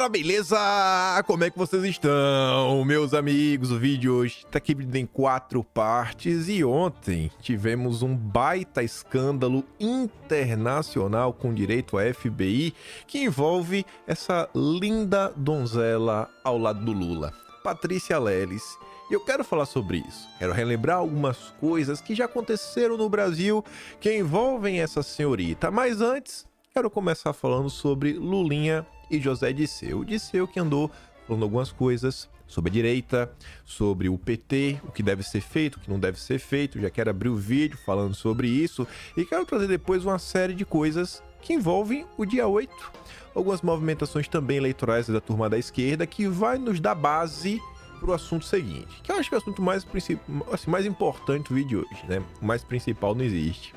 galera, beleza? Como é que vocês estão, meus amigos? O vídeo hoje tá aqui em 4 partes e ontem tivemos um baita escândalo internacional com direito à FBI que envolve essa linda donzela ao lado do Lula, Patrícia Leles. E eu quero falar sobre isso. Quero relembrar algumas coisas que já aconteceram no Brasil que envolvem essa senhorita. Mas antes, quero começar falando sobre Lulinha e José Dirceu. Dirceu que andou falando algumas coisas sobre a direita, sobre o PT, o que deve ser feito, o que não deve ser feito. Já quero abrir o vídeo falando sobre isso. E quero trazer depois uma série de coisas que envolvem o dia 8. Algumas movimentações também eleitorais da turma da esquerda que vai nos dar base para o assunto seguinte, que eu acho que é o assunto mais importante do vídeo de hoje, né? O mais principal não existe.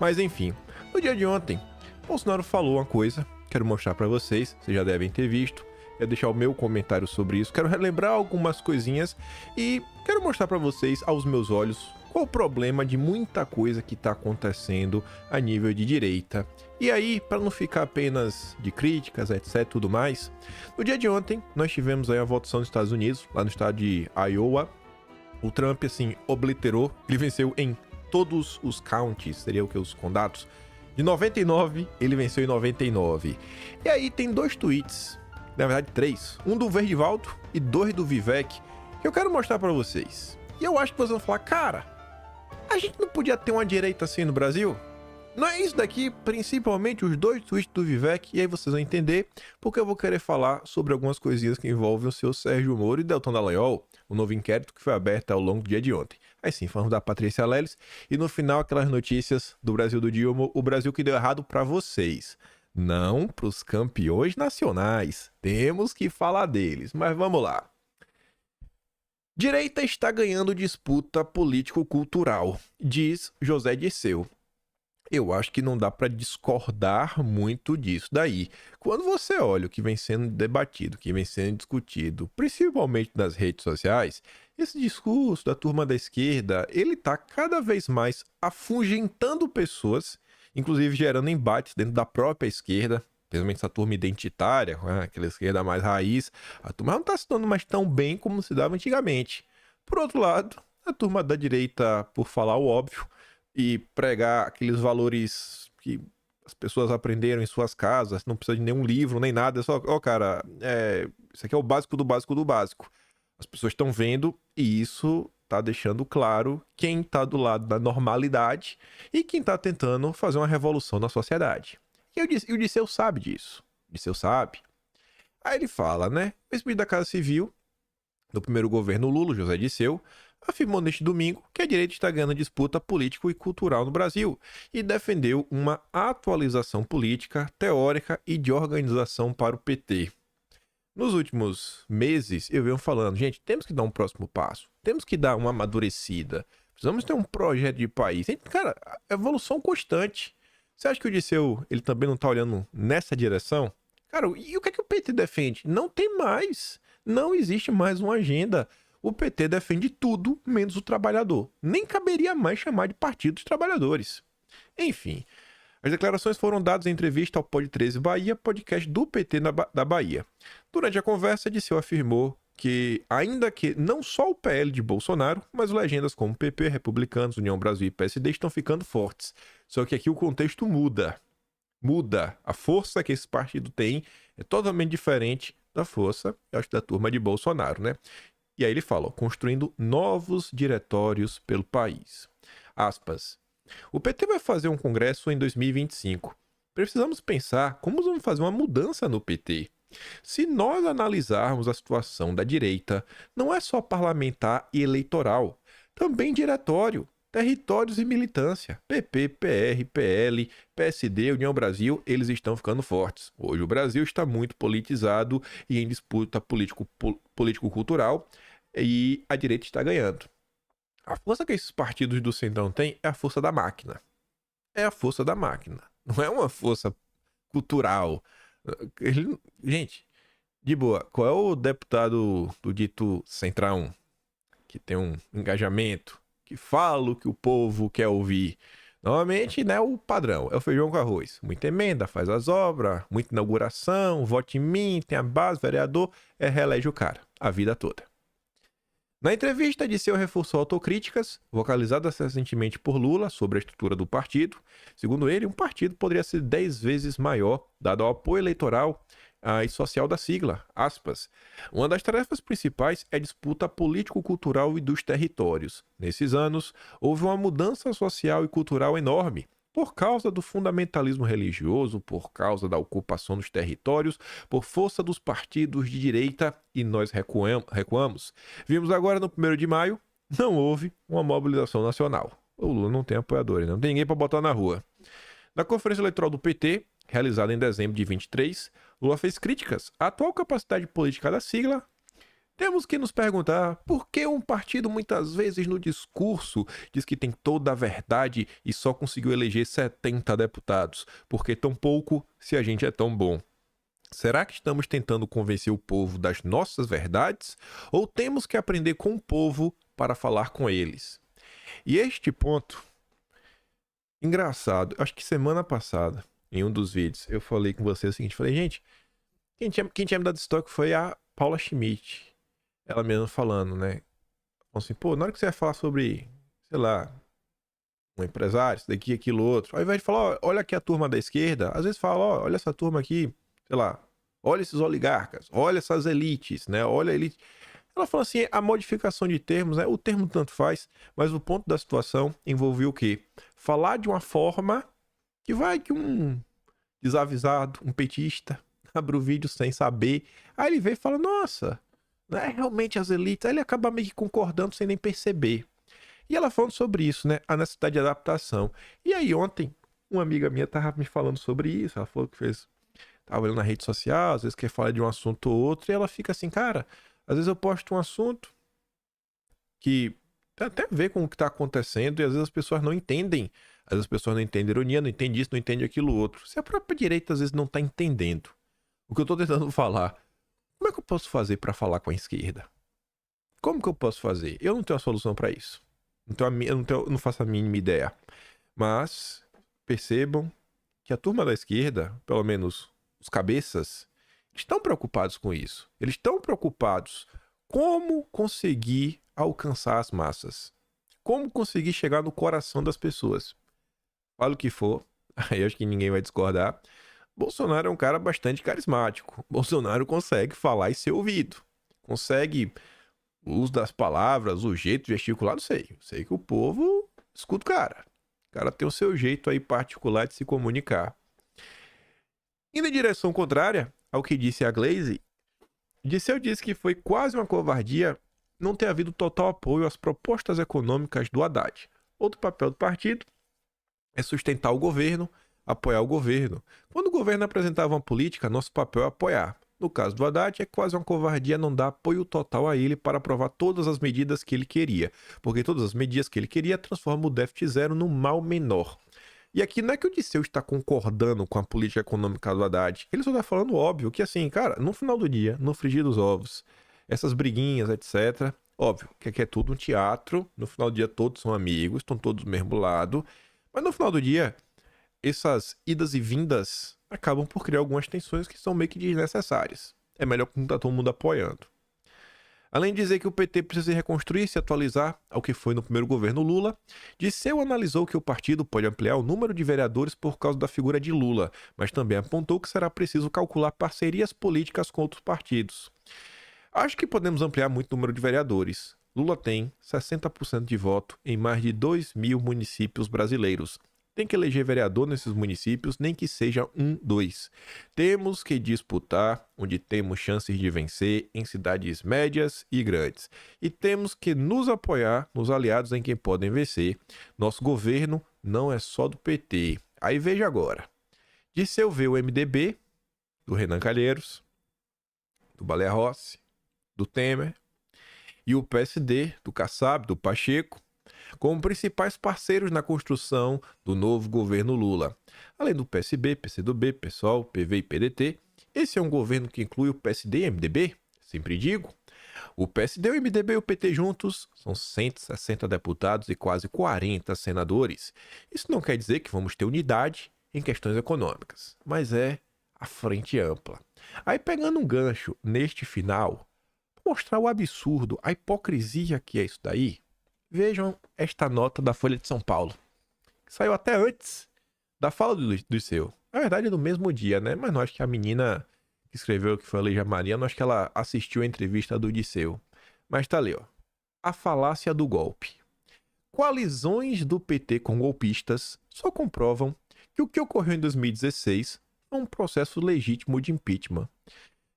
Mas enfim, no dia de ontem, Bolsonaro falou uma coisa, quero mostrar para vocês já devem ter visto, quero deixar o meu comentário sobre isso, quero relembrar algumas coisinhas e quero mostrar para vocês, aos meus olhos, qual o problema de muita coisa que está acontecendo a nível de direita. E aí, para não ficar apenas de críticas, etc, tudo mais, no dia de ontem, nós tivemos aí a votação nos Estados Unidos, lá no estado de Iowa. O Trump, assim, obliterou, ele venceu em todos os counties, seria o que, os condados. De 99, ele venceu em 99. E aí tem 2 tweets, na verdade 3, um do Verdivaldo e 2 do Vivek, que eu quero mostrar para vocês. E eu acho que vocês vão falar, cara, a gente não podia ter uma direita assim no Brasil? Não é isso daqui, principalmente os 2 tweets do Vivek, e aí vocês vão entender porque eu vou querer falar sobre algumas coisinhas que envolvem o seu Sérgio Moro e Deltan Dallagnol, o novo inquérito que foi aberto ao longo do dia de ontem. Aí sim, falamos da Patrícia Leles e no final aquelas notícias do Brasil do Dilma, o Brasil que deu errado para vocês, não para os campeões nacionais. Temos que falar deles, mas vamos lá. Direita está ganhando disputa político-cultural, diz José Dirceu. Eu acho que não dá para discordar muito disso daí. Quando você olha o que vem sendo debatido, o que vem sendo discutido, principalmente nas redes sociais, esse discurso da turma da esquerda, ele está cada vez mais afugentando pessoas, inclusive gerando embates dentro da própria esquerda, principalmente essa turma identitária, né? Aquela esquerda mais raiz. A turma não está se dando mais tão bem como se dava antigamente. Por outro lado, a turma da direita, por falar o óbvio, e pregar aqueles valores que as pessoas aprenderam em suas casas, não precisa de nenhum livro, nem nada, é só, cara, isso aqui é o básico do básico do básico. As pessoas estão vendo e isso tá deixando claro quem tá do lado da normalidade e quem tá tentando fazer uma revolução na sociedade. E o Dirceu sabe disso. O Dirceu sabe. Aí ele fala, né? O ex-ministro da Casa Civil, do primeiro governo Lula, José Dirceu, afirmou neste domingo que a direita está ganhando disputa político e cultural no Brasil e defendeu uma atualização política, teórica e de organização para o PT. Nos últimos meses, eu venho falando, gente, temos que dar um próximo passo, temos que dar uma amadurecida, precisamos ter um projeto de país. Cara, evolução constante. Você acha que o Dirceu, ele também não está olhando nessa direção? Cara, e o que é que o PT defende? Não tem mais, não existe mais uma agenda. O PT defende tudo menos o trabalhador. Nem caberia mais chamar de Partido dos Trabalhadores. Enfim, as declarações foram dadas em entrevista ao Pod 13 Bahia, podcast do PT da Bahia. Durante a conversa, Dirceu afirmou que, ainda que não só o PL de Bolsonaro, mas legendas como PP, Republicanos, União Brasil e PSD estão ficando fortes. Só que aqui o contexto muda. Muda. A força que esse partido tem é totalmente diferente da força, eu acho, da turma de Bolsonaro, né? E aí ele fala, construindo novos diretórios pelo país. Aspas. O PT vai fazer um congresso em 2025. Precisamos pensar como vamos fazer uma mudança no PT. Se nós analisarmos a situação da direita, não é só parlamentar e eleitoral, também diretório, territórios e militância. PP, PR, PL, PSD, União Brasil, eles estão ficando fortes. Hoje o Brasil está muito politizado e em disputa político-cultural e a direita está ganhando. A força que esses partidos do Centrão têm é a força da máquina. É a força da máquina. Não é uma força cultural. Gente, de boa, qual é o deputado do dito Centrão que tem um engajamento, que fala o que o povo quer ouvir? Normalmente, né, o padrão é o feijão com arroz. Muita emenda, faz as obras, muita inauguração, vote em mim, tem a base, vereador, reelege o cara, a vida toda. Na entrevista, Disseu reforçou autocríticas, vocalizadas recentemente por Lula sobre a estrutura do partido. Segundo ele, um partido poderia ser 10 vezes maior, dado ao apoio eleitoral e social da sigla, aspas. Uma das tarefas principais é a disputa político-cultural e dos territórios. Nesses anos, houve uma mudança social e cultural enorme, por causa do fundamentalismo religioso, por causa da ocupação dos territórios, por força dos partidos de direita, e nós recuamos. Vimos agora no 1º de maio, não houve uma mobilização nacional. O Lula não tem apoiadores, não tem ninguém para botar na rua. Na conferência eleitoral do PT, realizada em dezembro de 23, Lula fez críticas à atual capacidade política da sigla. Temos que nos perguntar por que um partido muitas vezes no discurso diz que tem toda a verdade e só conseguiu eleger 70 deputados. Por que tão pouco se a gente é tão bom? Será que estamos tentando convencer o povo das nossas verdades? Ou temos que aprender com o povo para falar com eles? E este ponto, engraçado, acho que semana passada, em um dos vídeos, eu falei com você o seguinte, falei, gente, quem tinha me dado esse toque foi a Paula Schmidt. Ela mesmo falando, né? Assim, pô, na hora que você vai falar sobre, sei lá, um empresário, isso daqui, aquilo, outro, ao invés de falar, ó, olha aqui a turma da esquerda, às vezes fala, ó, olha essa turma aqui, sei lá, olha esses oligarcas, olha essas elites, né? Olha a elite. Ela fala assim, a modificação de termos, né? O termo tanto faz, mas o ponto da situação envolveu o quê? Falar de uma forma que vai que um desavisado, um petista, abre o vídeo sem saber, aí ele vê e fala, nossa, né, realmente as elites, aí ele acaba meio que concordando sem nem perceber. E ela falando sobre isso, né, a necessidade de adaptação. E aí ontem, uma amiga minha tava me falando sobre isso, ela falou que tava olhando na rede social, às vezes quer falar de um assunto ou outro, e ela fica assim, cara, às vezes eu posto um assunto que tem até a ver com o que tá acontecendo, e às vezes as pessoas não entendem. Às vezes as pessoas não entendem ironia, não entendem isso, não entendem aquilo outro. Se a própria direita às vezes não tá entendendo o que eu tô tentando falar, como é que eu posso fazer para falar com a esquerda? Como que eu posso fazer? Eu não tenho a solução para isso. Eu não faço a mínima ideia. Mas percebam que a turma da esquerda, pelo menos os cabeças, estão preocupados com isso. Eles estão preocupados como conseguir alcançar as massas. Como conseguir chegar no coração das pessoas. Fala o que for, aí acho que ninguém vai discordar. Bolsonaro é um cara bastante carismático. Bolsonaro consegue falar e ser ouvido. Consegue o uso das palavras, o jeito de gesticular, não sei. Sei que o povo escuta o cara. O cara tem o seu jeito aí particular de se comunicar. Indo em direção contrária ao que disse a Glaze, Disseu disse que foi quase uma covardia não ter havido total apoio às propostas econômicas do Haddad. Outro papel do partido é sustentar o governo, apoiar o governo. Quando o governo apresentava uma política, nosso papel é apoiar. No caso do Haddad, é quase uma covardia não dar apoio total a ele para aprovar todas as medidas que ele queria, porque todas as medidas que ele queria transformam o déficit zero num mal menor. E aqui não é que o Disseu está concordando com a política econômica do Haddad, ele só está falando óbvio que assim, cara, no final do dia, no frigir dos ovos, essas briguinhas, etc., óbvio que aqui é tudo um teatro, no final do dia todos são amigos, estão todos do mesmo lado, mas no final do dia, essas idas e vindas acabam por criar algumas tensões que são meio que desnecessárias. É melhor que tá todo mundo apoiando. Além de dizer que o PT precisa se reconstruir e se atualizar ao que foi no primeiro governo Lula, Disseu analisou que o partido pode ampliar o número de vereadores por causa da figura de Lula, mas também apontou que será preciso calcular parcerias políticas com outros partidos. Acho que podemos ampliar muito o número de vereadores. Lula tem 60% de voto em mais de 2.000 municípios brasileiros. Tem que eleger vereador nesses municípios, nem que seja 1, 2. Temos que disputar onde temos chances de vencer em cidades médias e grandes. E temos que nos apoiar nos aliados em quem podem vencer. Nosso governo não é só do PT. Aí veja agora. Disseu ver o MDB, do Renan Calheiros, do Baleia Rossi, do Temer, e o PSD, do Kassab, do Pacheco, como principais parceiros na construção do novo governo Lula. Além do PSB, PCdoB, PSOL, PV e PDT, esse é um governo que inclui o PSD e MDB, sempre digo. O PSD, o MDB e o PT juntos são 160 deputados e quase 40 senadores. Isso não quer dizer que vamos ter unidade em questões econômicas, mas é a frente ampla. Aí, pegando um gancho neste final, pra mostrar o absurdo, a hipocrisia que é isso daí, vejam esta nota da Folha de São Paulo, que saiu até antes da fala do Disseu. Na verdade, no mesmo dia, né? Mas não acho que a menina que escreveu, que foi a Leija Maria, não acho que ela assistiu a entrevista do Disseu. Mas tá ali, ó. A falácia do golpe. Coalizões do PT com golpistas só comprovam que o que ocorreu em 2016 foi um processo legítimo de impeachment.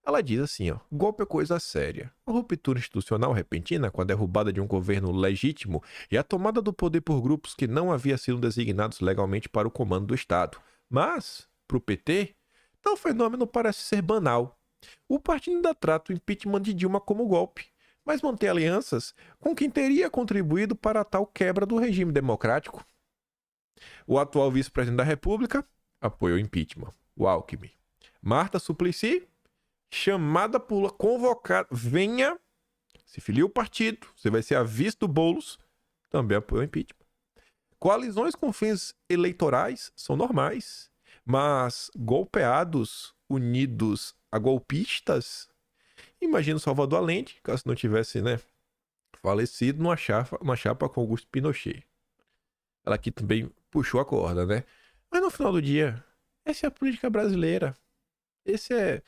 Ela diz assim, ó, golpe é coisa séria. A ruptura institucional repentina com a derrubada de um governo legítimo e a tomada do poder por grupos que não haviam sido designados legalmente para o comando do Estado. Mas, para o PT, tal fenômeno parece ser banal. O partido ainda trata o impeachment de Dilma como golpe, mas mantém alianças com quem teria contribuído para a tal quebra do regime democrático. O atual vice-presidente da República apoiou o impeachment. O Alckmin. Marta Suplicy, chamada por convocada, venha, se filia o partido, você vai ser a vice do Boulos, também apoiou o impeachment. Coalizões com fins eleitorais são normais, mas golpeados, unidos a golpistas, imagina Salvador Allende, caso não tivesse, né, falecido numa chapa com Augusto Pinochet. Ela aqui também puxou a corda, né? Mas no final do dia, essa é a política brasileira. Esse é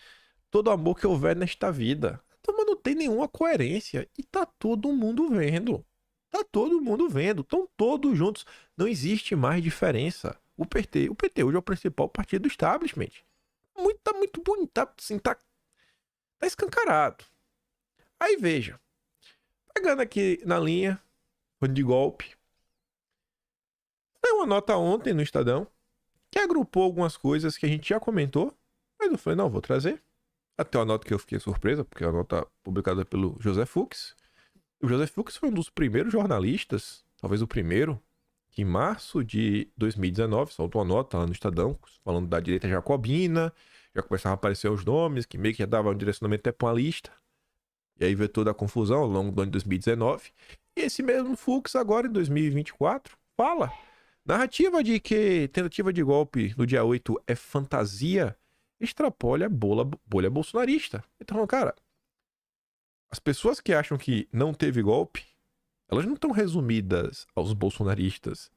todo amor que houver nesta vida. Então, mas não tem nenhuma coerência. E tá todo mundo vendo. Tá todo mundo vendo. Estão todos juntos. Não existe mais diferença. O PT hoje é o principal partido do establishment. Tá muito bonito. Assim, tá escancarado. Aí veja. Pegando aqui na linha de golpe. Tem uma nota ontem no Estadão que agrupou algumas coisas que a gente já comentou. Mas eu falei, não, vou trazer. Até uma nota que eu fiquei surpresa, porque é uma nota publicada pelo José Fux. O José Fux foi um dos primeiros jornalistas, talvez o primeiro, que em março de 2019 soltou uma nota lá no Estadão, falando da direita jacobina, já começavam a aparecer os nomes, que meio que já dava um direcionamento até para uma lista. E aí veio toda a confusão ao longo do ano de 2019. E esse mesmo Fux, agora em 2024, fala. Narrativa de que tentativa de golpe no dia 8 é fantasia, extrapola a bolha bolsonarista. Então, cara, as pessoas que acham que não teve golpe, elas não estão resumidas aos bolsonaristas.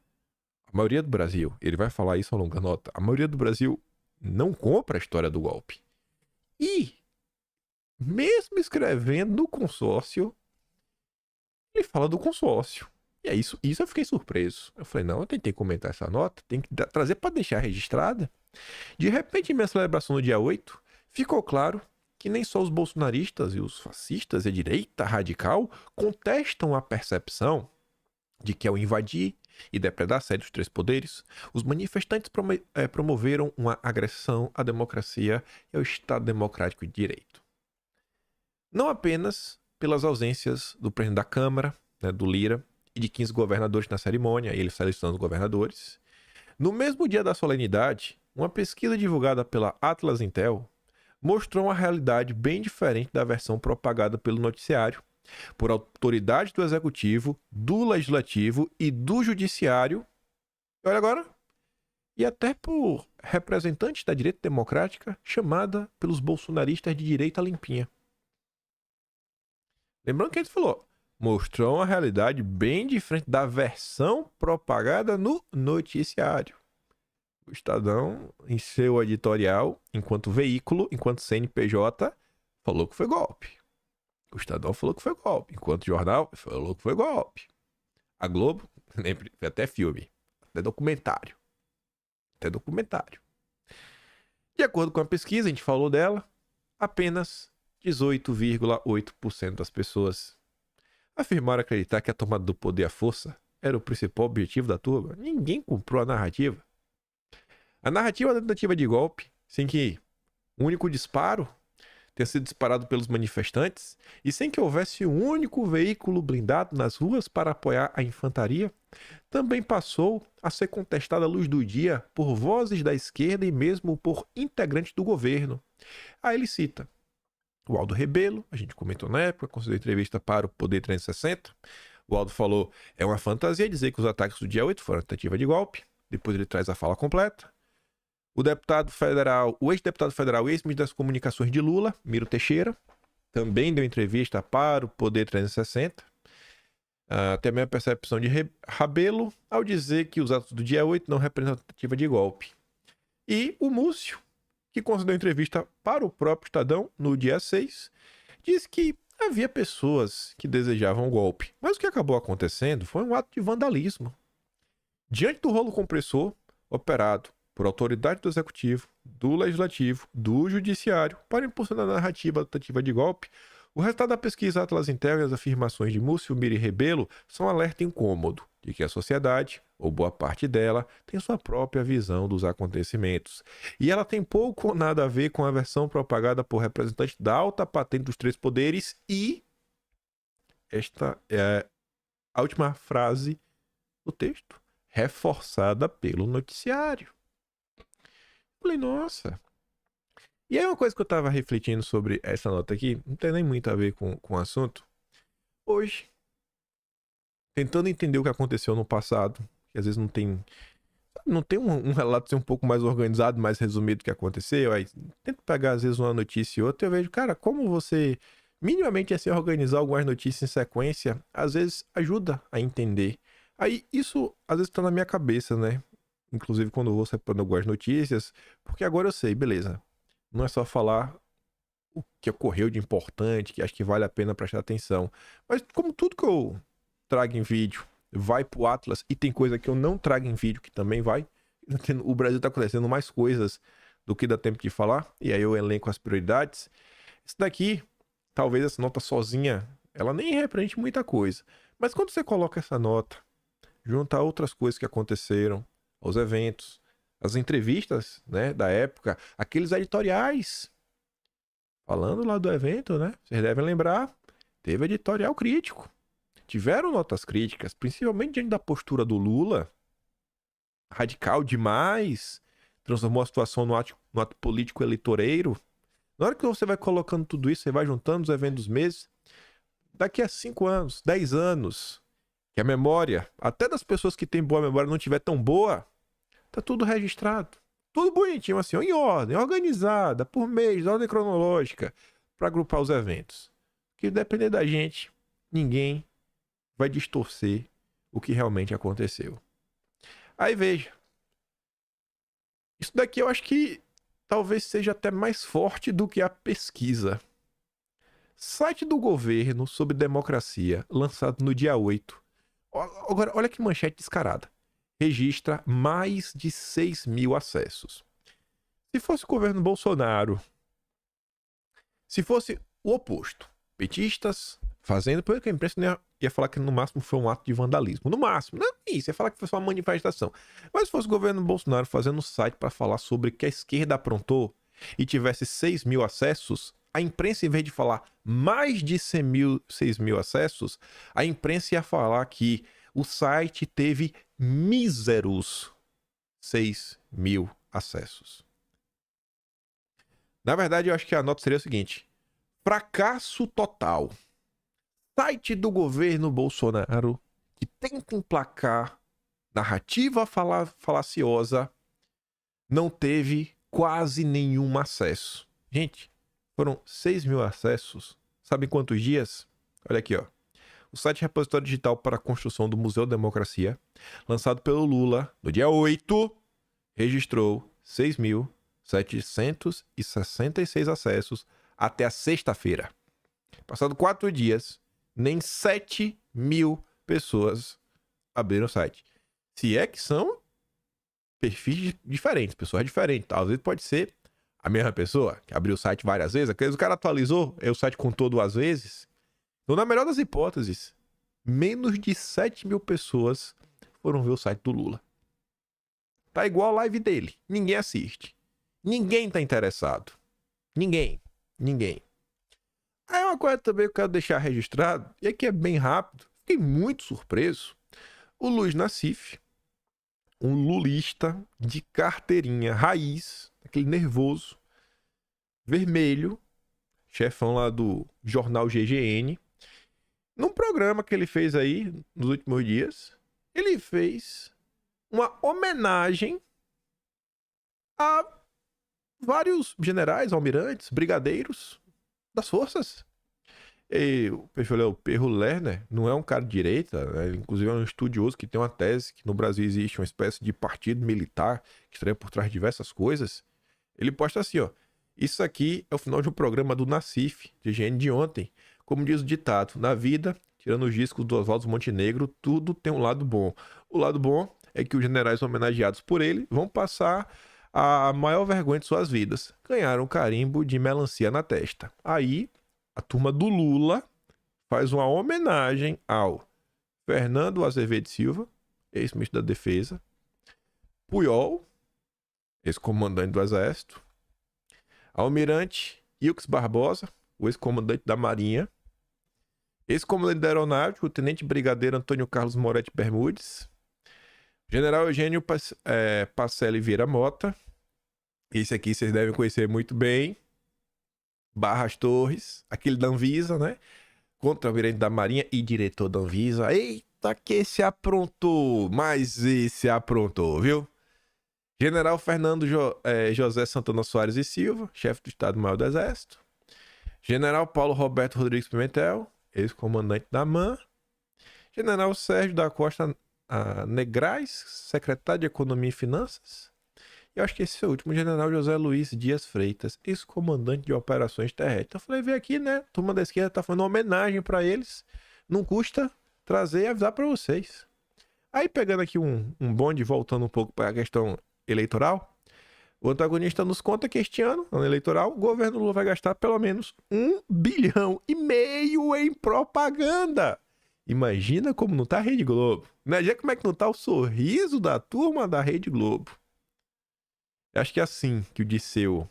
A maioria do Brasil, ele vai falar isso ao longo da nota, a maioria do Brasil não compra a história do golpe. E, mesmo escrevendo no consórcio, ele fala do consórcio. E é isso eu fiquei surpreso. Eu falei, não, eu tentei comentar essa nota, tem que trazer para deixar registrada. De repente, em minha celebração no dia 8, ficou claro que nem só os bolsonaristas e os fascistas e a direita radical contestam a percepção de que ao invadir e depredar a sede dos três poderes, os manifestantes promoveram uma agressão à democracia e ao Estado democrático de direito. Não apenas pelas ausências do presidente da Câmara, né, do Lira, e de 15 governadores na cerimônia, ele selecionando os governadores. No mesmo dia da solenidade, uma pesquisa divulgada pela Atlas Intel mostrou uma realidade bem diferente da versão propagada pelo noticiário, por autoridades do Executivo, do Legislativo e do Judiciário, olha agora, e até por representantes da direita democrática chamada pelos bolsonaristas de direita limpinha. Lembrando que ele falou, mostrou uma realidade bem diferente da versão propagada no noticiário. O Estadão, em seu editorial, enquanto veículo, enquanto CNPJ, falou que foi golpe. O Estadão falou que foi golpe. Enquanto jornal, falou que foi golpe. A Globo, até filme, até documentário. De acordo com a pesquisa, a gente falou dela, apenas 18,8% das pessoas afirmaram acreditar que a tomada do poder à força era o principal objetivo da turma. Ninguém comprou a narrativa. A narrativa da tentativa de golpe, sem que um único disparo tenha sido disparado pelos manifestantes e sem que houvesse um único veículo blindado nas ruas para apoiar a infantaria, também passou a ser contestada à luz do dia por vozes da esquerda e mesmo por integrantes do governo. Aí ele cita: o Aldo Rebelo, a gente comentou na época, concedeu entrevista para o Poder 360. O Aldo falou, é uma fantasia dizer que os ataques do dia 8 foram tentativa de golpe. Depois ele traz a fala completa. O deputado federal, o ex-deputado federal e ex-ministro das comunicações de Lula, Miro Teixeira, também deu entrevista para o Poder 360. Tem a mesma percepção de Rabelo ao dizer que os atos do dia 8 não representam tentativa de golpe. E o Múcio, que concedeu entrevista para o próprio Estadão no dia 6, disse que havia pessoas que desejavam o golpe, mas o que acabou acontecendo foi um ato de vandalismo. Diante do rolo compressor operado por autoridade do Executivo, do Legislativo, do Judiciário, para impulsionar a narrativa da tentativa de golpe, o resultado da pesquisa Atlas Intel e as afirmações de Múcio, Miro e Rebelo são um alerta incômodo de que a sociedade, ou boa parte dela, tem sua própria visão dos acontecimentos. E ela tem pouco ou nada a ver com a versão propagada por representantes da alta patente dos três poderes e... esta é a última frase do texto, reforçada pelo noticiário. Falei, nossa. E aí uma coisa que eu tava refletindo sobre essa nota aqui, não tem nem muito a ver com o assunto. Hoje, tentando entender o que aconteceu no passado, que às vezes não tem um relato ser um pouco mais organizado, mais resumido do que aconteceu, aí tento pegar às vezes uma notícia e outra, eu vejo, cara, como você minimamente assim organizar algumas notícias em sequência, às vezes ajuda a entender. Aí isso às vezes tá na minha cabeça, né? Inclusive quando eu vou separando algumas notícias, porque agora eu sei, beleza. Não é só falar o que ocorreu de importante, que acho que vale a pena prestar atenção. Mas como tudo que eu trago em vídeo vai pro Atlas e tem coisa que eu não trago em vídeo que também vai, o Brasil tá acontecendo mais coisas do que dá tempo de falar, e aí eu elenco as prioridades. Isso daqui, talvez essa nota sozinha, ela nem represente muita coisa. Mas quando você coloca essa nota, junta a outras coisas que aconteceram, os eventos, as entrevistas, né, da época, aqueles editoriais, falando lá do evento, né, vocês devem lembrar, teve editorial crítico, tiveram notas críticas, principalmente diante da postura do Lula, radical demais, transformou a situação no ato político eleitoreiro. Na hora que você vai colocando tudo isso, você vai juntando os eventos dos meses, daqui a 5 anos, 10 anos, que a memória, até das pessoas que têm boa memória não tiver tão boa, tá tudo registrado. Tudo bonitinho assim, em ordem, organizada, por mês, ordem cronológica, para agrupar os eventos. Que depender da gente, ninguém vai distorcer o que realmente aconteceu. Aí veja. Isso daqui eu acho que talvez seja até mais forte do que a pesquisa. Site do governo sobre democracia, lançado no dia 8. Agora, olha que manchete descarada. Registra mais de 6.000 acessos. Se fosse o governo Bolsonaro, se fosse o oposto, petistas fazendo, porque a imprensa ia falar que no máximo foi um ato de vandalismo. No máximo, não é isso, ia falar que foi só uma manifestação. Mas se fosse o governo Bolsonaro fazendo um site para falar sobre que a esquerda aprontou e tivesse 6.000 acessos, a imprensa, em vez de falar mais de 6.000 acessos, a imprensa ia falar que o site teve míseros 6.000 acessos. Na verdade, eu acho que a nota seria o seguinte: fracasso total. Site do governo Bolsonaro que tenta emplacar narrativa falaciosa não teve quase nenhum acesso. Gente, foram 6.000 acessos. Sabe quantos dias? Olha aqui, ó. O site repositório digital para a construção do Museu da Democracia, lançado pelo Lula no dia 8, registrou 6.766 acessos até a sexta-feira. Passado 4 dias, nem 7.000 pessoas abriram o site. Se é que são perfis diferentes, pessoas diferentes. Às vezes pode ser a mesma pessoa que abriu o site várias vezes. Às vezes o cara atualizou, o site contou 2 vezes. Então, na melhor das hipóteses, menos de 7.000 pessoas foram ver o site do Lula. Tá igual a live dele. Ninguém assiste. Ninguém tá interessado. Ninguém. Aí uma coisa também que eu quero deixar registrado, e aqui é bem rápido, fiquei muito surpreso. O Luiz Nassif, um lulista de carteirinha raiz, aquele nervoso, vermelho, chefão lá do jornal GGN, num programa que ele fez aí nos últimos dias, ele fez uma homenagem a vários generais, almirantes, brigadeiros das forças. E o perfil é o Perro Lerner, não é um cara de direita, né? Inclusive é um estudioso que tem uma tese que no Brasil existe uma espécie de partido militar que estaria por trás de diversas coisas. Ele posta assim, ó: isso aqui é o final de um programa do Nassif, de GN de ontem. Como diz o ditado, na vida, tirando os discos do Oswaldo Montenegro, tudo tem um lado bom. O lado bom é que os generais homenageados por ele vão passar a maior vergonha de suas vidas. Ganharam um carimbo de melancia na testa. Aí, a turma do Lula faz uma homenagem ao Fernando Azevedo Silva, ex-ministro da Defesa, Puyol, ex-comandante do Exército, Almirante Ilques Barbosa, o ex-comandante da Marinha, ex-comandante da Aeronáutica, o tenente brigadeiro Antônio Carlos Moretti Bermudes, general Eugênio Pacelli Vieira Mota, esse aqui vocês devem conhecer muito bem, Barras Torres, aquele da Anvisa, né? Contra-almirante da Marinha e diretor da Anvisa. Eita, que esse aprontou, mas esse aprontou, viu? General Fernando José Santana Soares e Silva, chefe do Estado-Maior do Exército. General Paulo Roberto Rodrigues Pimentel, ex-comandante da AMAN. General Sérgio da Costa Negrais, secretário de Economia e Finanças. E eu acho que esse é o último, General José Luiz Dias Freitas, ex-comandante de operações terrestres. Então eu falei, vem aqui, né? A turma da esquerda tá fazendo uma homenagem para eles. Não custa trazer e avisar para vocês. Aí pegando aqui um bonde, voltando um pouco para a questão eleitoral, o antagonista nos conta que este ano eleitoral, o governo Lula vai gastar pelo menos 1,5 bilhão em propaganda. Imagina como não tá a Rede Globo. Imagina como é que não tá o sorriso da turma da Rede Globo. Eu acho que é assim que o Disseu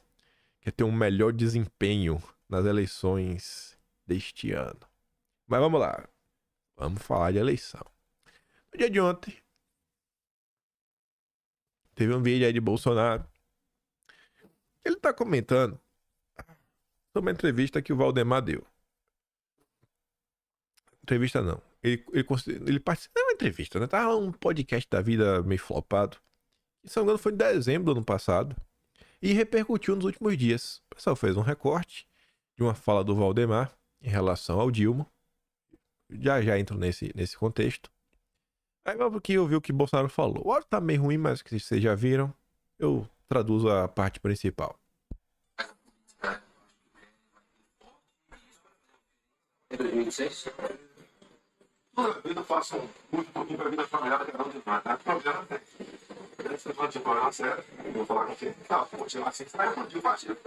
quer ter um melhor desempenho nas eleições deste ano. Mas vamos lá. Vamos falar de eleição. No dia de ontem, teve um vídeo aí de Bolsonaro. Ele tá comentando sobre uma entrevista que o Valdemar deu. Entrevista não. Ele participou de uma entrevista, né? Tava um podcast da vida meio flopado. E, se não me engano, foi em dezembro do ano passado. E repercutiu nos últimos dias. O pessoal fez um recorte de uma fala do Valdemar em relação ao Dilma. Já entro nesse contexto. Aí vamos aqui ouvir o que Bolsonaro falou. O áudio tá meio ruim, mas que vocês já viram. Eu traduzo a parte principal. Em 2006? Toda a vida eu faço muito pouquinho pra vida familiar da cada um de nós, tá? Problema tem. Você pode de problema sério, eu vou falar com você. Ah, vou tirar assim, você vai explodir o partido.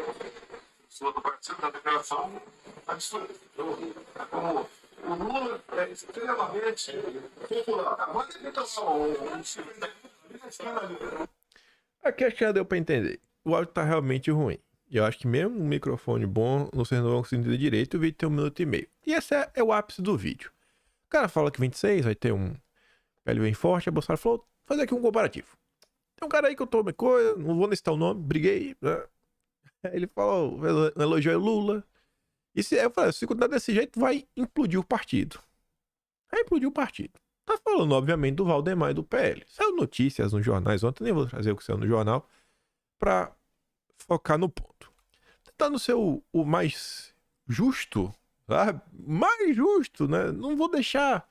Sou do partido da declaração absurda. É como o Lula é extremamente popular. Mas ele tá só um estilo Aqui acho que já deu pra entender. O áudio tá realmente ruim. E eu acho que mesmo um microfone bom, vocês não vão conseguir entender direito, o vídeo tem 1 minuto e meio. E esse é o ápice do vídeo. O cara fala que 26 vai ter um pele bem forte, a Bolsonaro falou, fazer aqui um comparativo. Tem um cara aí que eu tomei coisa, não vou necessitar o nome, briguei, né? Ele falou, elogiou o Lula. E eu falei, se continuar desse jeito, vai implodir o partido. Vai implodir o partido. Tá falando, obviamente, do Valdemar e do PL. Saiu notícias nos jornais ontem, nem vou trazer o que saiu no jornal, pra focar no ponto. Tentando ser o mais justo, sabe? Mais justo, né? Não vou deixar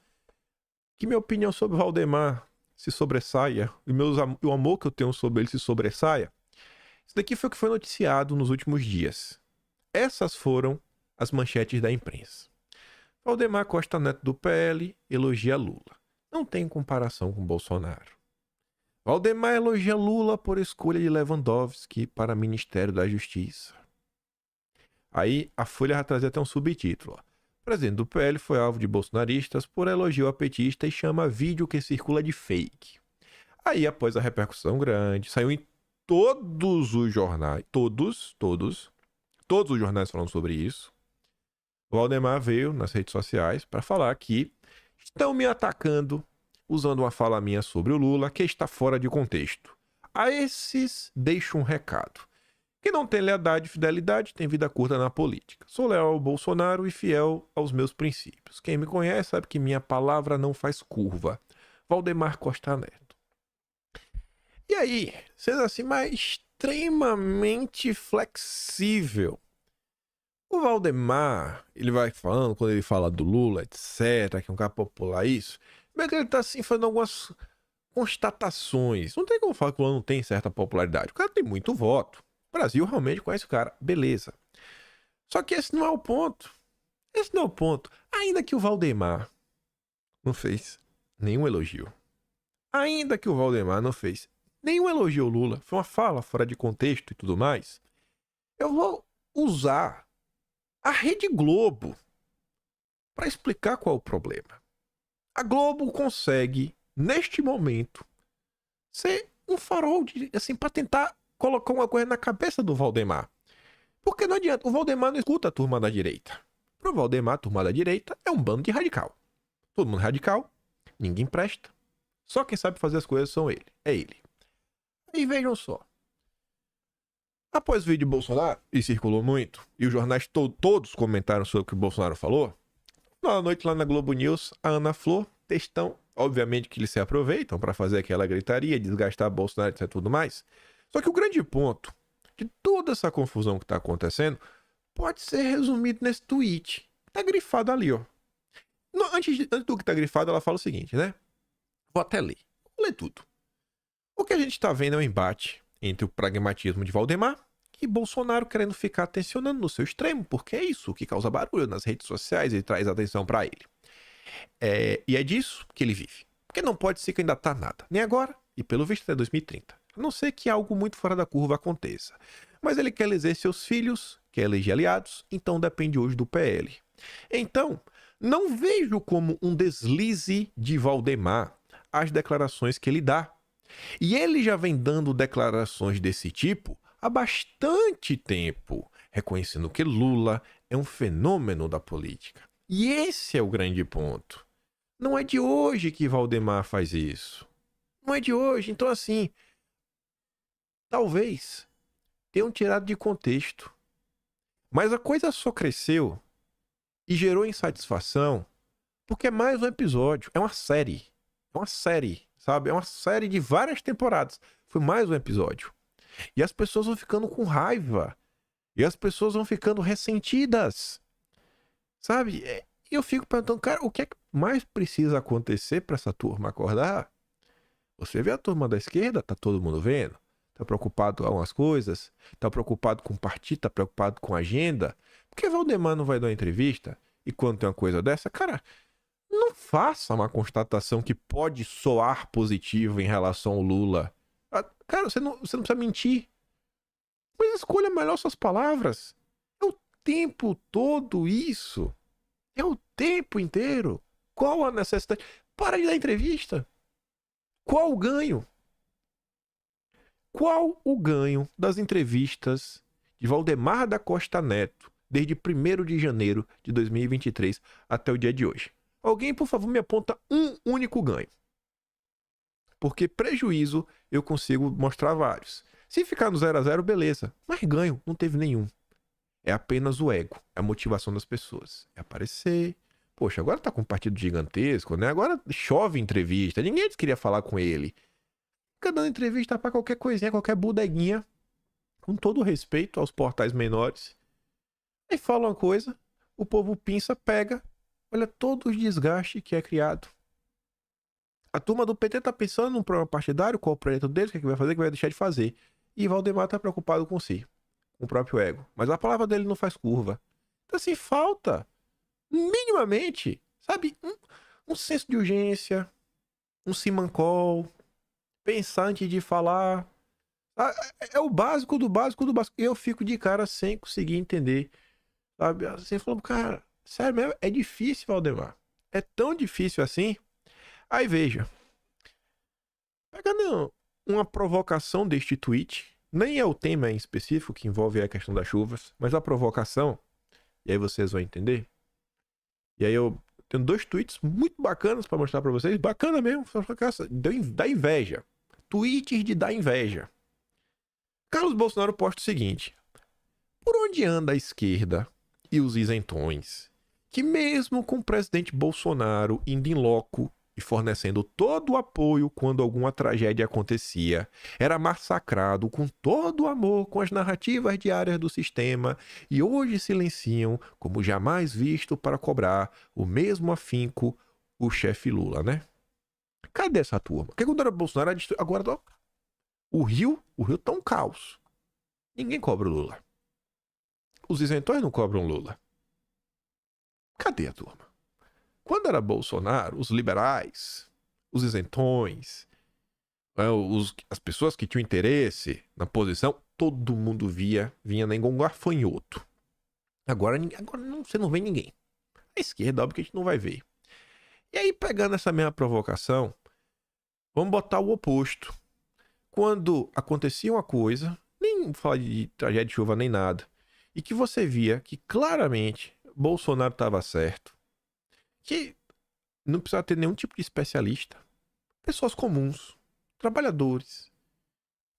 que minha opinião sobre o Valdemar se sobressaia, e o amor que eu tenho sobre ele se sobressaia. Isso daqui foi o que foi noticiado nos últimos dias. Essas foram as manchetes da imprensa. Valdemar Costa Neto do PL elogia Lula. Não tem comparação com Bolsonaro. Valdemar elogia Lula por escolha de Lewandowski para Ministério da Justiça. Aí a Folha vai trazer até um subtítulo. Ó. O presidente do PL foi alvo de bolsonaristas por elogio a petista e chama vídeo que circula de fake. Aí, após a repercussão grande, saiu em todos os jornais, todos os jornais falando sobre isso. O Valdemar veio nas redes sociais para falar que estão me atacando usando uma fala minha sobre o Lula que está fora de contexto. A esses deixo um recado. Quem não tem lealdade e fidelidade tem vida curta na política. Sou leal ao Bolsonaro e fiel aos meus princípios. Quem me conhece sabe que minha palavra não faz curva. Valdemar Costa Neto. E aí, sendo assim, mas extremamente flexível. O Valdemar, ele vai falando, quando ele fala do Lula, etc., que é um cara popular, isso, mas ele tá assim, fazendo algumas constatações. Não tem como falar que o Lula não tem certa popularidade. O cara tem muito voto. O Brasil realmente conhece o cara, beleza. Só que esse não é o ponto. Esse não é o ponto. Ainda que o Valdemar não fez nenhum elogio. Ainda que o Valdemar não fez nenhum elogio ao Lula, foi uma fala fora de contexto e tudo mais, eu vou usar a Rede Globo para explicar qual é o problema. A Globo consegue, neste momento, ser um farol assim, para tentar colocar uma coisa na cabeça do Valdemar. Porque não adianta, o Valdemar não escuta a turma da direita. Pro Valdemar, a turma da direita é um bando de radical. Todo mundo radical, ninguém presta. Só quem sabe fazer as coisas são ele. É ele. E vejam só. Após o vídeo de Bolsonaro, e circulou muito, e os jornais todos comentaram sobre o que o Bolsonaro falou, na noite lá na Globo News, a Ana Flor, textão, obviamente que eles se aproveitam para fazer aquela gritaria, desgastar Bolsonaro e tudo mais. Só que o grande ponto de toda essa confusão que está acontecendo pode ser resumido nesse tweet. Tá grifado ali, ó. Antes do que tá grifado, ela fala o seguinte, né? Vou até ler. Vou ler tudo. O que a gente está vendo é um embate entre o pragmatismo de Valdemar e Bolsonaro querendo ficar tensionando no seu extremo, porque é isso que causa barulho nas redes sociais e traz atenção para ele. E é disso que ele vive. Porque não pode se candidatar a nada, nem agora e pelo visto até 2030. A não ser que algo muito fora da curva aconteça. Mas ele quer eleger seus filhos, quer eleger aliados, então depende hoje do PL. Então, não vejo como um deslize de Valdemar as declarações que ele dá. E ele já vem dando declarações desse tipo há bastante tempo, reconhecendo que Lula é um fenômeno da política. E esse é o grande ponto. Não é de hoje que Valdemar faz isso. Não é de hoje. Então, assim, talvez tenham tirado de contexto. Mas a coisa só cresceu e gerou insatisfação porque é mais um episódio. É uma série. É uma série, sabe? É uma série de várias temporadas. Foi mais um episódio. E as pessoas vão ficando com raiva. E as pessoas vão ficando ressentidas. Sabe? E eu fico perguntando, cara, o que é que mais precisa acontecer para essa turma acordar? Você vê a turma da esquerda, tá todo mundo vendo? Tá preocupado com algumas coisas? Tá preocupado com o partido? Tá preocupado com a agenda? Por que Valdemar não vai dar uma entrevista? E quando tem uma coisa dessa, cara, não faça uma constatação que pode soar positivo em relação ao Lula. Cara, você não precisa mentir. Mas escolha melhor suas palavras. É o tempo todo isso. É o tempo inteiro. Qual a necessidade? Para de dar entrevista. Qual o ganho? Qual o ganho das entrevistas de Valdemar da Costa Neto desde 1º de janeiro de 2023 até o dia de hoje? Alguém, por favor, me aponta um único ganho. Porque prejuízo eu consigo mostrar vários. Se ficar no 0 a 0, beleza. Mas ganho não teve nenhum. É apenas o ego, a motivação das pessoas. É aparecer. Poxa, agora tá com um partido gigantesco, né? Agora chove entrevista. Ninguém queria falar com ele. Fica dando entrevista pra qualquer coisinha, qualquer bodeguinha. Com todo respeito aos portais menores. Aí fala uma coisa, o povo pinça, pega. Olha todo o desgaste que é criado. A turma do PT tá pensando num programa partidário, qual o projeto deles, o que é que vai fazer, o que vai deixar de fazer. E Valdemar tá preocupado com si, com o próprio ego. Mas a palavra dele não faz curva. Então assim, falta, minimamente, sabe, um senso de urgência, um simancol, pensar antes de falar. É o básico do básico do básico. Eu fico de cara sem conseguir entender, sabe? Assim, falando, cara, sério mesmo, é difícil, Valdemar. É tão difícil assim. Aí veja, pegando uma provocação deste tweet, nem é o tema em específico que envolve a questão das chuvas, mas a provocação, e aí vocês vão entender. E aí eu tenho 2 tweets muito bacanas para mostrar para vocês, bacana mesmo, dá inveja. Tweets de dar inveja. Carlos Bolsonaro posta o seguinte: por onde anda a esquerda e os isentões, que mesmo com o presidente Bolsonaro indo em loco e fornecendo todo o apoio quando alguma tragédia acontecia, era massacrado com todo o amor com as narrativas diárias do sistema e hoje silenciam como jamais visto para cobrar o mesmo afinco o chefe Lula, né? Cadê essa turma? Porque quando era Bolsonaro, agora o Rio tá um caos. Ninguém cobra o Lula. Os isentões não cobram Lula. Cadê a turma? Quando era Bolsonaro, os liberais, os isentões, as pessoas que tinham interesse na posição, todo mundo vinha nem com um gafanhoto. Agora não, você não vê ninguém. A esquerda, óbvio que a gente não vai ver. E aí, pegando essa mesma provocação, vamos botar o oposto. Quando acontecia uma coisa, nem falar de tragédia de chuva nem nada, e que você via que claramente Bolsonaro estava certo, que não precisava ter nenhum tipo de especialista, pessoas comuns, trabalhadores,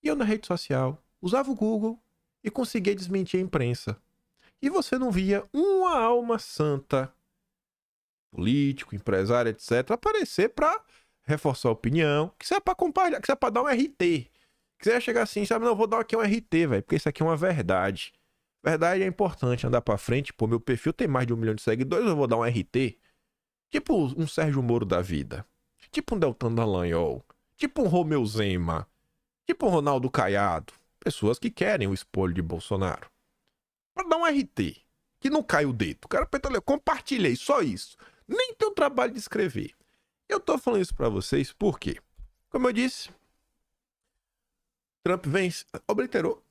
iam na rede social, usava o Google e conseguia desmentir a imprensa. E você não via uma alma santa, político, empresário, etc., aparecer para reforçar a opinião, que isso é para compartilhar, que isso é para dar um RT. Que você ia chegar assim, sabe, não, vou dar aqui um RT, velho, porque isso aqui é uma verdade. Verdade é importante andar pra frente, pô, meu perfil tem mais de 1 milhão de seguidores, eu vou dar um RT. Tipo um Sérgio Moro da vida. Tipo um Deltan Dallagnol. Tipo um Romeu Zema. Tipo um Ronaldo Caiado. Pessoas que querem o espólio de Bolsonaro. Pra dar um RT. Que não cai o dedo. O cara pensa, compartilhei, só isso. Nem tem o trabalho de escrever. Eu tô falando isso pra vocês porque, como eu disse, Trump vence, obliterou.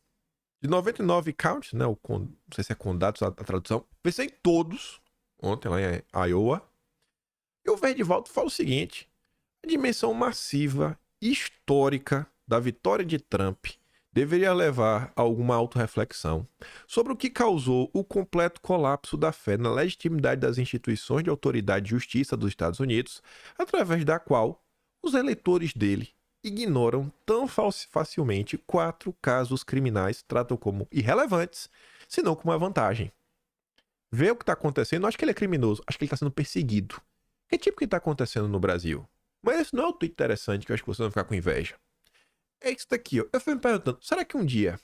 De 99 counts, né? Não sei se é condados a tradução. Venceu em todos. Ontem lá em Iowa. E o Verdivaldo fala o seguinte: a dimensão massiva, histórica da vitória de Trump deveria levar a alguma autorreflexão sobre o que causou o completo colapso da fé na legitimidade das instituições de autoridade e justiça dos Estados Unidos, através da qual os eleitores dele ignoram tão facilmente 4 casos criminais, tratam como irrelevantes, se não como uma vantagem. Vê o que está acontecendo, não acho que ele é criminoso, acho que ele está sendo perseguido. Que tipo que está acontecendo no Brasil? Mas esse não é um tweet interessante que eu acho que vocês vão ficar com inveja. É isso daqui, ó. Eu fui me perguntando, será que um dia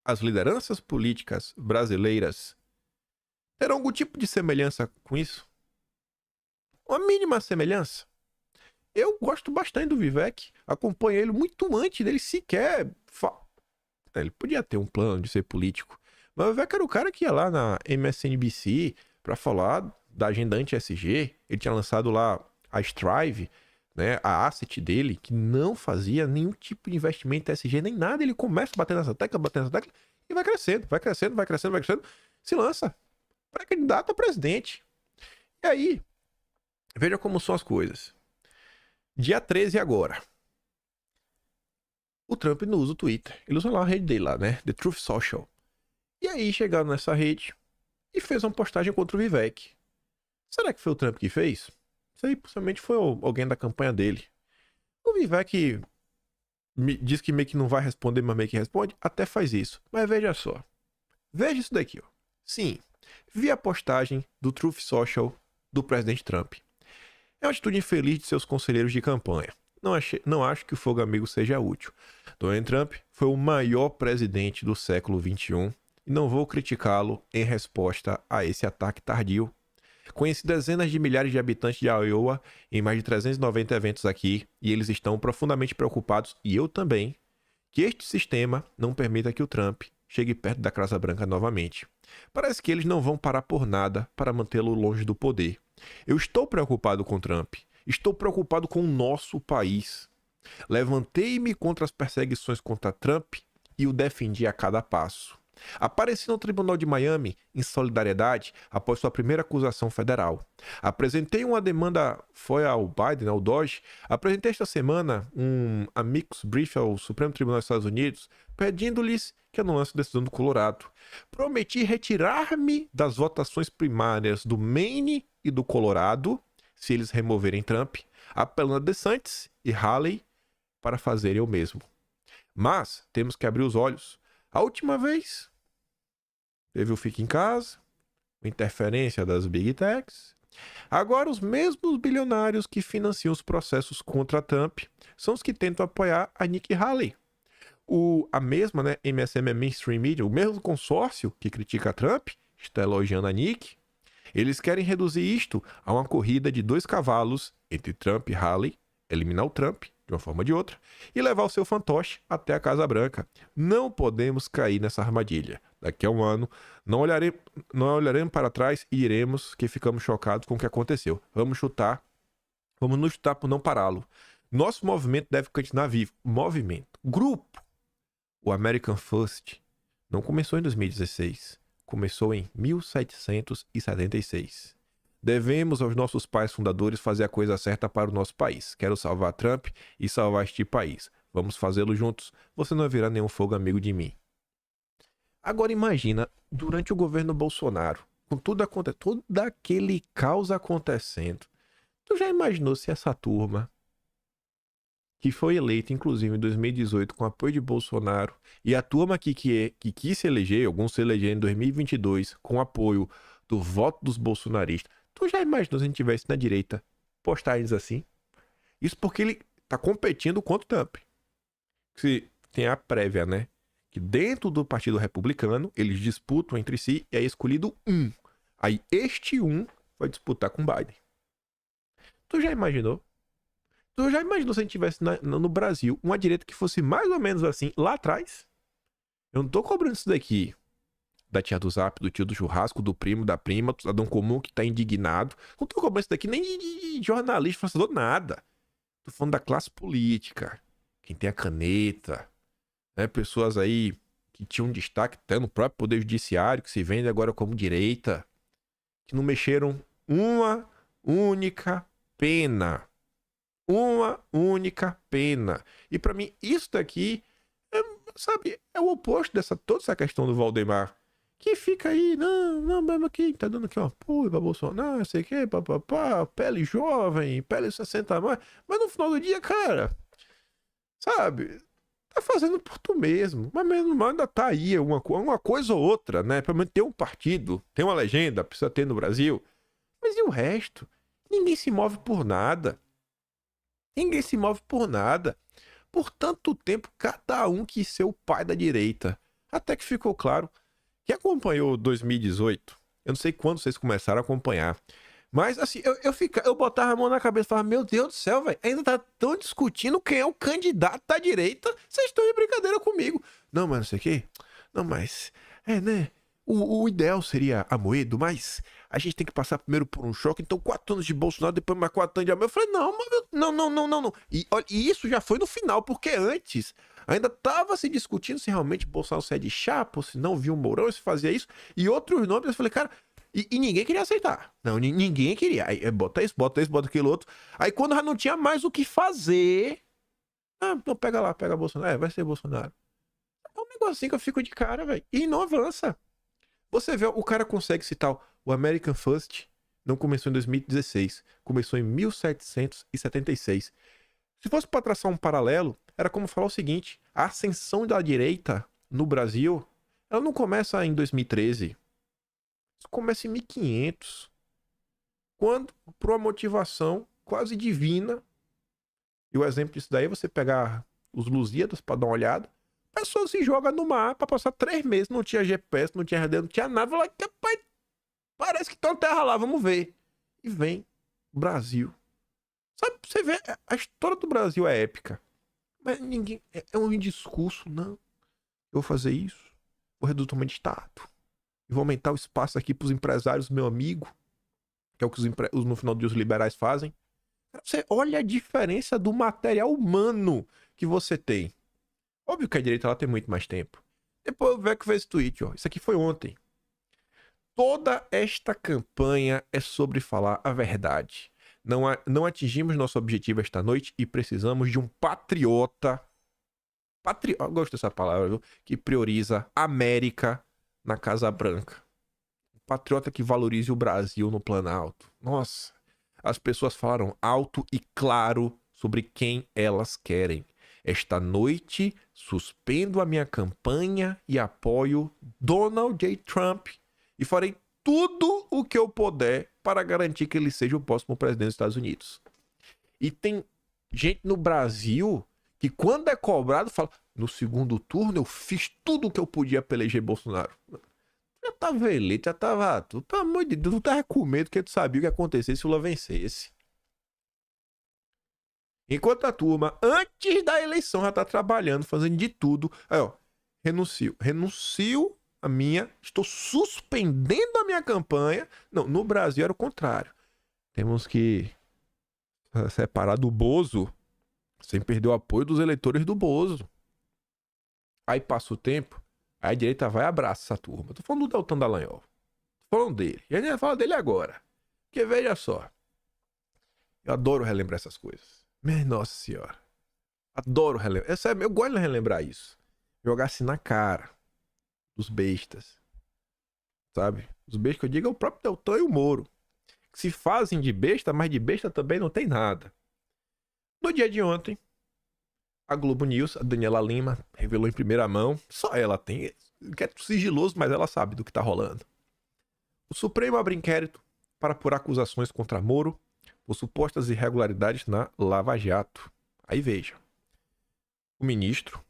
as lideranças políticas brasileiras terão algum tipo de semelhança com isso? Uma mínima semelhança? Eu gosto bastante do Vivek, acompanho ele muito antes dele sequer... Ele podia ter um plano de ser político, mas o Vivek era o cara que ia lá na MSNBC pra falar da agenda anti-SG. Ele tinha lançado lá a Strive, né, a asset dele, que não fazia nenhum tipo de investimento em SG nem nada. Ele começa batendo nessa tecla e vai crescendo, vai crescendo, vai crescendo, vai crescendo, se lança pré-candidato a presidente. E aí, veja como são as coisas. Dia 13 agora. O Trump não usa o Twitter. Ele usa lá a rede dele lá, né? The Truth Social. E aí chegaram nessa rede e fez uma postagem contra o Vivek. Será que foi o Trump que fez? Isso aí possivelmente foi alguém da campanha dele. O Vivek diz que meio que não vai responder, mas meio que responde. Até faz isso. Mas veja só. Veja isso daqui, ó. Sim, vi a postagem do Truth Social do presidente Trump. É uma atitude infeliz de seus conselheiros de campanha. Não acho que o fogo amigo seja útil. Donald Trump foi o maior presidente do século XXI e não vou criticá-lo em resposta a esse ataque tardio. Conheci dezenas de milhares de habitantes de Iowa em mais de 390 eventos aqui e eles estão profundamente preocupados, e eu também, que este sistema não permita que o Trump chegue perto da Casa Branca novamente. Parece que eles não vão parar por nada para mantê-lo longe do poder. Eu estou preocupado com Trump. Estou preocupado com o nosso país. Levantei-me contra as perseguições contra Trump e o defendi a cada passo. Apareci no Tribunal de Miami em solidariedade após sua primeira acusação federal. Apresentei uma demanda, foi ao Biden, ao Doge. Apresentei esta semana um amicus brief ao Supremo Tribunal dos Estados Unidos, pedindo-lhes que anulassem a decisão do Colorado. Prometi retirar-me das votações primárias do Maine e do Colorado, se eles removerem Trump, apelando a DeSantis e Haley para fazerem o mesmo. Mas temos que abrir os olhos. A última vez, teve o Fique em Casa, a interferência das Big Techs. Agora, os mesmos bilionários que financiam os processos contra Trump são os que tentam apoiar a Nikki Haley. A mesma, né, MSM Mainstream Media, o mesmo consórcio que critica Trump, está elogiando a Nikki. Eles querem reduzir isto a uma corrida de 2 cavalos entre Trump e Haley, eliminar o Trump, de uma forma ou de outra, e levar o seu fantoche até a Casa Branca. Não podemos cair nessa armadilha. Daqui a um ano, não olharemos para trás e iremos que ficamos chocados com o que aconteceu. Vamos nos chutar por não pará-lo. Nosso movimento deve continuar vivo. Movimento. Grupo. O American First não começou em 2016. Começou em 1776. Devemos aos nossos pais fundadores fazer a coisa certa para o nosso país. Quero salvar Trump e salvar este país. Vamos fazê-lo juntos. Você não virá nenhum fogo amigo de mim. Agora imagina, durante o governo Bolsonaro, com todo aquele caos acontecendo, tu já imaginou se essa turma, que foi eleita inclusive em 2018 com apoio de Bolsonaro, e a turma que quis se eleger, alguns se elegeram em 2022 com apoio do voto dos bolsonaristas, tu já imaginou se a gente tivesse na direita postagens assim? Isso porque ele tá competindo contra o Trump. Se tem a prévia, né? Que dentro do Partido Republicano, eles disputam entre si e é escolhido um. Aí este um vai disputar com Biden. Tu já imaginou? Tu já imaginou se a gente tivesse no Brasil uma direita que fosse mais ou menos assim lá atrás? Eu não tô cobrando isso daqui da tia do Zap, do tio do churrasco, do primo, da prima, do cidadão comum que tá indignado. Não tô cobrando isso daqui nem de jornalista, fazedor, nada. Tô falando da classe política. Quem tem a caneta, né? Pessoas aí que tinham destaque até no próprio Poder Judiciário, que se vende agora como direita, que não mexeram uma única pena. Uma única pena. E pra mim, isso daqui, sabe, é o oposto toda essa questão do Valdemar. Que fica aí, não, mas aqui, tá dando aqui uma apoio pra Bolsonaro, não sei o que, papapá, pele jovem, pele 60 a mais. Mas no final do dia, cara, sabe, tá fazendo por tu mesmo. Mas mesmo mal ainda tá aí uma coisa ou outra, né? Pelo menos tem um partido, tem uma legenda, precisa ter no Brasil. Mas e o resto? Ninguém se move por nada. Ninguém se move por nada. Por tanto tempo, cada um quis ser o pai da direita. Até que ficou claro. Quem acompanhou 2018, eu não sei quando vocês começaram a acompanhar, mas assim, eu botava a mão na cabeça e falava, meu Deus do céu, velho, ainda tá tão discutindo quem é o candidato da direita, vocês estão de brincadeira comigo. Não, mas não sei o quê. Não, mas, né, o ideal seria Amoedo, mas a gente tem que passar primeiro por um choque, então 4 anos de Bolsonaro, depois mais 4 anos de Amoedo. Eu falei, não, não. E isso já foi no final, porque antes ainda tava se discutindo se realmente Bolsonaro saia de chapa, ou se não viu o Mourão, se fazia isso, e outros nomes. Eu falei, cara, e ninguém queria aceitar. Não, ninguém queria. Aí bota isso, bota aquele outro. Aí quando já não tinha mais o que fazer, então pega Bolsonaro. Vai ser Bolsonaro. É um negocinho que eu fico de cara, velho. E não avança. Você vê, o cara consegue citar o American First, não começou em 2016, começou em 1776. Se fosse para traçar um paralelo, era como falar o seguinte: a ascensão da direita no Brasil, ela não começa em 2013. Isso começa em 1500. Quando, por uma motivação quase divina, e o exemplo disso daí é você pegar os Lusíadas para dar uma olhada, a pessoa se joga no mar para passar 3 meses, não tinha GPS, não tinha RD, não tinha nada, fala, rapaz, parece que tem uma terra lá, vamos ver. E vem Brasil. Sabe, você vê, a história do Brasil é épica. Mas ninguém, é um discurso, não. Eu vou fazer isso, vou reduzir o tamanho de Estado. E vou aumentar o espaço aqui pros empresários, meu amigo. Que é o que no final do dia os liberais fazem. Você olha a diferença do material humano que você tem. Óbvio que a direita lá tem muito mais tempo. Depois o Veco fez esse tweet, ó. Isso aqui foi ontem. Toda esta campanha é sobre falar a verdade. Não atingimos nosso objetivo esta noite e precisamos de um patriota. Eu gosto dessa palavra, viu? Que prioriza a América na Casa Branca. Um patriota que valorize o Brasil no Planalto. Nossa, as pessoas falaram alto e claro sobre quem elas querem. Esta noite, suspendo a minha campanha e apoio Donald J. Trump e farei tudo o que eu puder para garantir que ele seja o próximo presidente dos Estados Unidos. E tem gente no Brasil que, quando é cobrado, fala: no segundo turno eu fiz tudo o que eu podia para eleger Bolsonaro. Já tava eleito, já tava... Pelo amor de Deus, tu tava com medo porque tu sabia o que ia acontecer se o Lula vencesse. Enquanto a turma, antes da eleição, já tá trabalhando, fazendo de tudo. Aí, ó, renuncio a minha, estou suspendendo a minha campanha. Não, no Brasil era o contrário. Temos que separar do Bozo, sem perder o apoio dos eleitores do Bozo. Aí passa o tempo, aí a direita vai e abraça essa turma. Tô falando do Deltan Dallagnol. Tô falando dele. E a gente vai falar dele agora. Porque veja só. Eu adoro relembrar essas coisas. Minha Nossa Senhora. Adoro relembrar. Eu gosto de relembrar isso. Jogar assim na cara dos bestas. Sabe? Os bestas que eu digo é o próprio Deltan e o Moro. Que se fazem de besta, mas de besta também não tem nada. No dia de ontem, a Globo News, a Daniela Lima, revelou em primeira mão, só ela tem, que é sigiloso, mas ela sabe do que tá rolando. O Supremo abre inquérito para apurar acusações contra Moro por supostas irregularidades na Lava Jato. Aí veja, o ministro,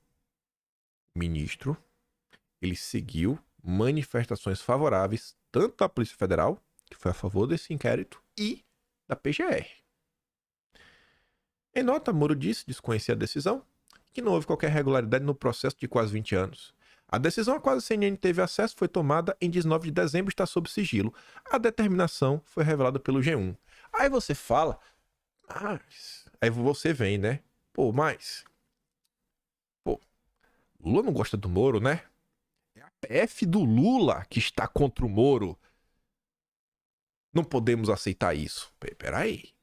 ele seguiu manifestações favoráveis tanto da Polícia Federal, que foi a favor desse inquérito, e da PGR. Em nota, Moro disse desconhecer a decisão, que não houve qualquer irregularidade no processo de quase 20 anos. A decisão a qual a CNN teve acesso foi tomada em 19 de dezembro e está sob sigilo. A determinação foi revelada pelo G1. Aí você fala... Aí você vem, né? Lula não gosta do Moro, né? É a PF do Lula que está contra o Moro. Não podemos aceitar isso. Peraí.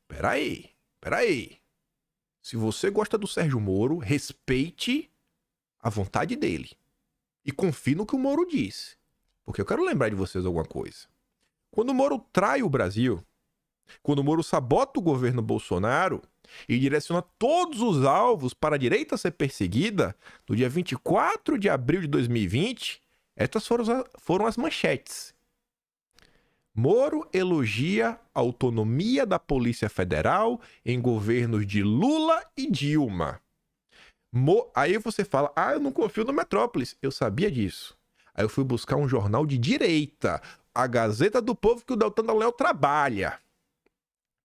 Se você gosta do Sérgio Moro, respeite a vontade dele. E confie no que o Moro disse. Porque eu quero lembrar de vocês alguma coisa. Quando o Moro trai o Brasil, quando o Moro sabota o governo Bolsonaro e direciona todos os alvos para a direita ser perseguida, no dia 24 de abril de 2020, estas foram as manchetes. Moro elogia a autonomia da Polícia Federal em governos de Lula e Dilma. Aí você fala, eu não confio no Metrópolis. Eu sabia disso. Aí eu fui buscar um jornal de direita, a Gazeta do Povo, que o Deltan Dallagnol trabalha.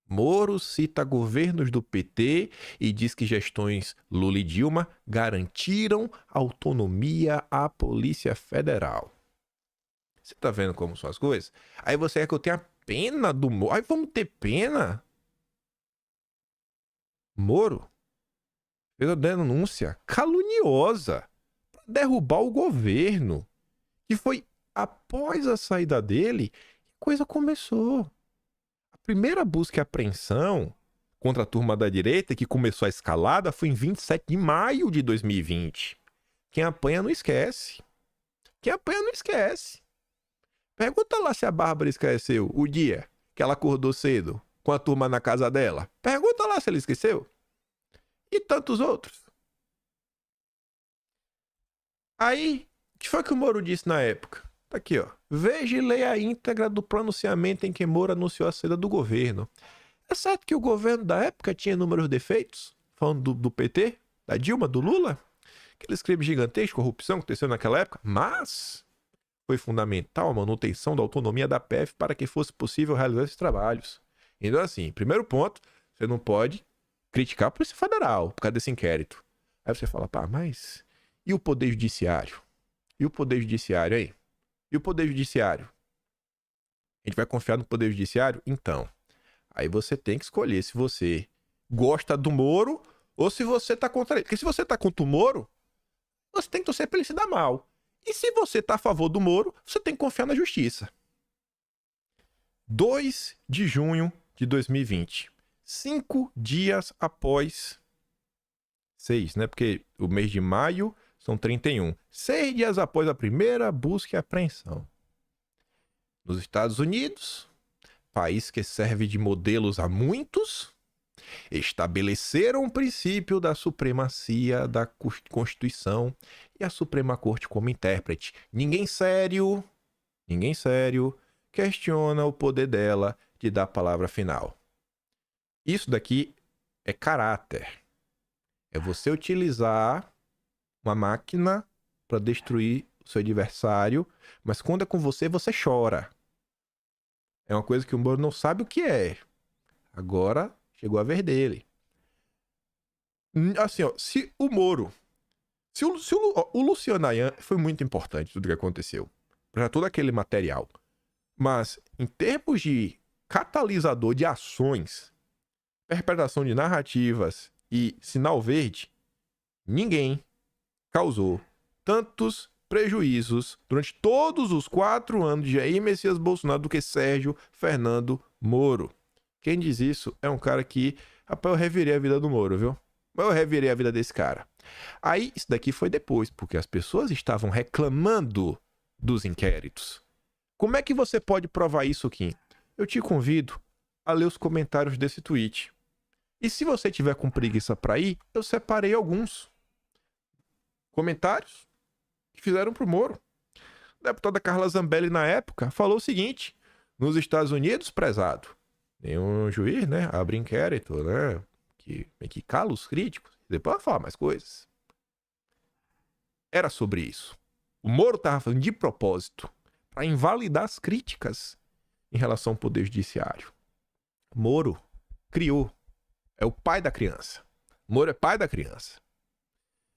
Moro cita governos do PT e diz que gestões Lula e Dilma garantiram autonomia à Polícia Federal. Você tá vendo como são as coisas? Aí você quer que eu tenha pena do Moro? Aí vamos ter pena? Moro fez uma denúncia caluniosa para derrubar o governo. E foi após a saída dele que a coisa começou. A primeira busca e apreensão contra a turma da direita, que começou a escalada, foi em 27 de maio de 2020. Quem apanha não esquece. Pergunta lá se a Bárbara esqueceu o dia que ela acordou cedo com a turma na casa dela. Pergunta lá se ela esqueceu. E tantos outros. Aí, o que foi que o Moro disse na época? Tá aqui, ó. Veja e leia a íntegra do pronunciamento em que Moro anunciou a saída do governo. É certo que o governo da época tinha inúmeros defeitos, falando do PT, da Dilma, do Lula, aqueles crimes gigantescos, corrupção que aconteceu naquela época, mas foi fundamental a manutenção da autonomia da PF para que fosse possível realizar esses trabalhos. Então, assim, primeiro ponto, você não pode criticar a Polícia Federal por causa desse inquérito. Aí você fala, mas e o Poder Judiciário? E o Poder Judiciário aí? E o Poder Judiciário? A gente vai confiar no Poder Judiciário? Então, aí você tem que escolher se você gosta do Moro ou se você tá contra ele. Porque se você tá contra o Moro, você tem que torcer pra ele se dar mal. E se você tá a favor do Moro, você tem que confiar na justiça. 2 de junho de 2020. 5 dias após... 6, né? Porque o mês de maio são 31. 6 dias após a primeira busca e apreensão. Nos Estados Unidos, país que serve de modelos a muitos, Estabeleceram o princípio da supremacia da Constituição e a Suprema Corte como intérprete. Ninguém sério questiona o poder dela de dar a palavra final. Isso daqui é caráter. É você utilizar uma máquina para destruir o seu adversário, mas quando é com você, você chora. É uma coisa que o Moro não sabe o que é. Agora chegou a vez dele. Assim, ó, se o Moro... o Luciano Ayan foi muito importante tudo que aconteceu. Para todo aquele material. Mas, em termos de catalisador de ações, interpretação de narrativas e sinal verde, ninguém causou tantos prejuízos durante todos os 4 anos de Jair Messias Bolsonaro do que Sérgio Fernando Moro. Quem diz isso é um cara que... Rapaz, eu revirei a vida do Moro, viu? Eu revirei a vida desse cara. Aí, isso daqui foi depois, porque as pessoas estavam reclamando dos inquéritos. Como é que você pode provar isso, Kim? Eu te convido a ler os comentários desse tweet. E se você tiver com preguiça para ir, eu separei alguns comentários que fizeram pro Moro. A deputada Carla Zambelli, na época, falou o seguinte: nos Estados Unidos, prezado, nenhum juiz, né, abre inquérito, né, que cala os críticos, depois vai falar mais coisas. Era sobre isso. O Moro estava fazendo de propósito para invalidar as críticas em relação ao Poder Judiciário. Moro criou. É o pai da criança. Moro é pai da criança.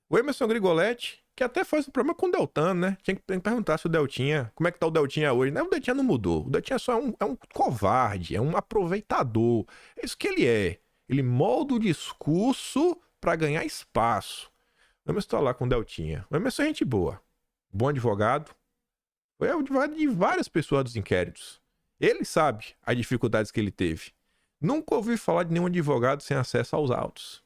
O Emerson Grigoletti, que até faz o problema com o Deltan, né? Tinha que perguntar se o Deltinha... Como é que tá o Deltinha hoje? Não, o Deltinha não mudou. O Deltinha só é um covarde, é um aproveitador. É isso que ele é. Ele molda o discurso para ganhar espaço. O Emerson tá lá com o Deltinha. O Emerson é gente boa. Bom advogado. Foi advogado de várias pessoas dos inquéritos. Ele sabe as dificuldades que ele teve. Nunca ouvi falar de nenhum advogado sem acesso aos autos.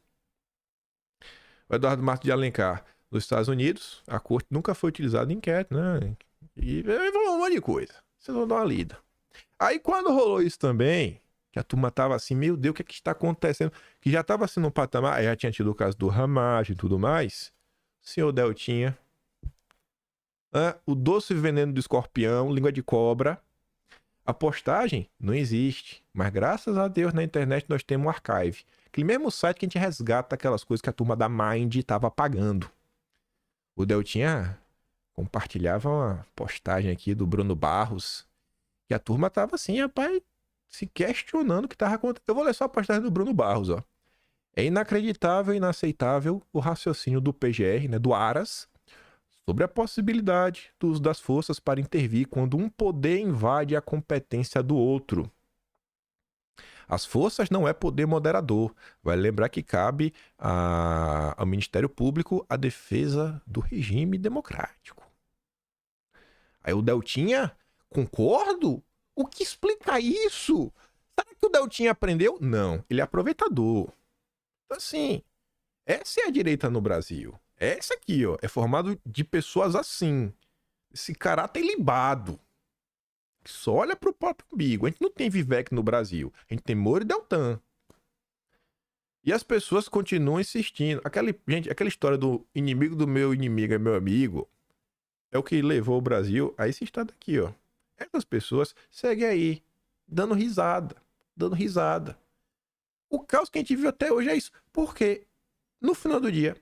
O Eduardo Martins de Alencar, nos Estados Unidos, a corte nunca foi utilizada em inquérito, né? E falou um monte de coisa. Vocês vão dar uma lida. Aí quando rolou isso também, que a turma tava assim, meu Deus, o que é que está acontecendo? Que já tava assim no patamar, já tinha tido o caso do Ramage e tudo mais. O senhor Deltinha, o doce veneno do escorpião, língua de cobra. A postagem não existe, mas graças a Deus na internet nós temos um archive. Aquele mesmo site que a gente resgata aquelas coisas que a turma da Mind estava apagando. O Deltinha compartilhava uma postagem aqui do Bruno Barros, que a turma tava assim, rapaz, se questionando o que tava acontecendo. Eu vou ler só a postagem do Bruno Barros, ó. É inacreditável e inaceitável o raciocínio do PGR, né, do Aras, sobre a possibilidade do uso das forças para intervir quando um poder invade a competência do outro. As forças não é poder moderador. Vai lembrar que cabe ao Ministério Público a defesa do regime democrático. Aí o Deltinha, concordo? O que explica isso? Será que o Deltinha aprendeu? Não, ele é aproveitador. Então assim, essa é a direita no Brasil. Essa aqui, ó, é formado de pessoas assim. Esse caráter libado. Que só olha pro próprio umbigo. A gente não tem Vivek no Brasil. A gente tem Moro e Deltan. E as pessoas continuam insistindo. Aquela história do inimigo do meu inimigo é meu amigo é o que levou o Brasil a esse estado aqui, ó. Essas pessoas seguem aí, dando risada. Dando risada. O caos que a gente viu até hoje é isso. Porque, no final do dia,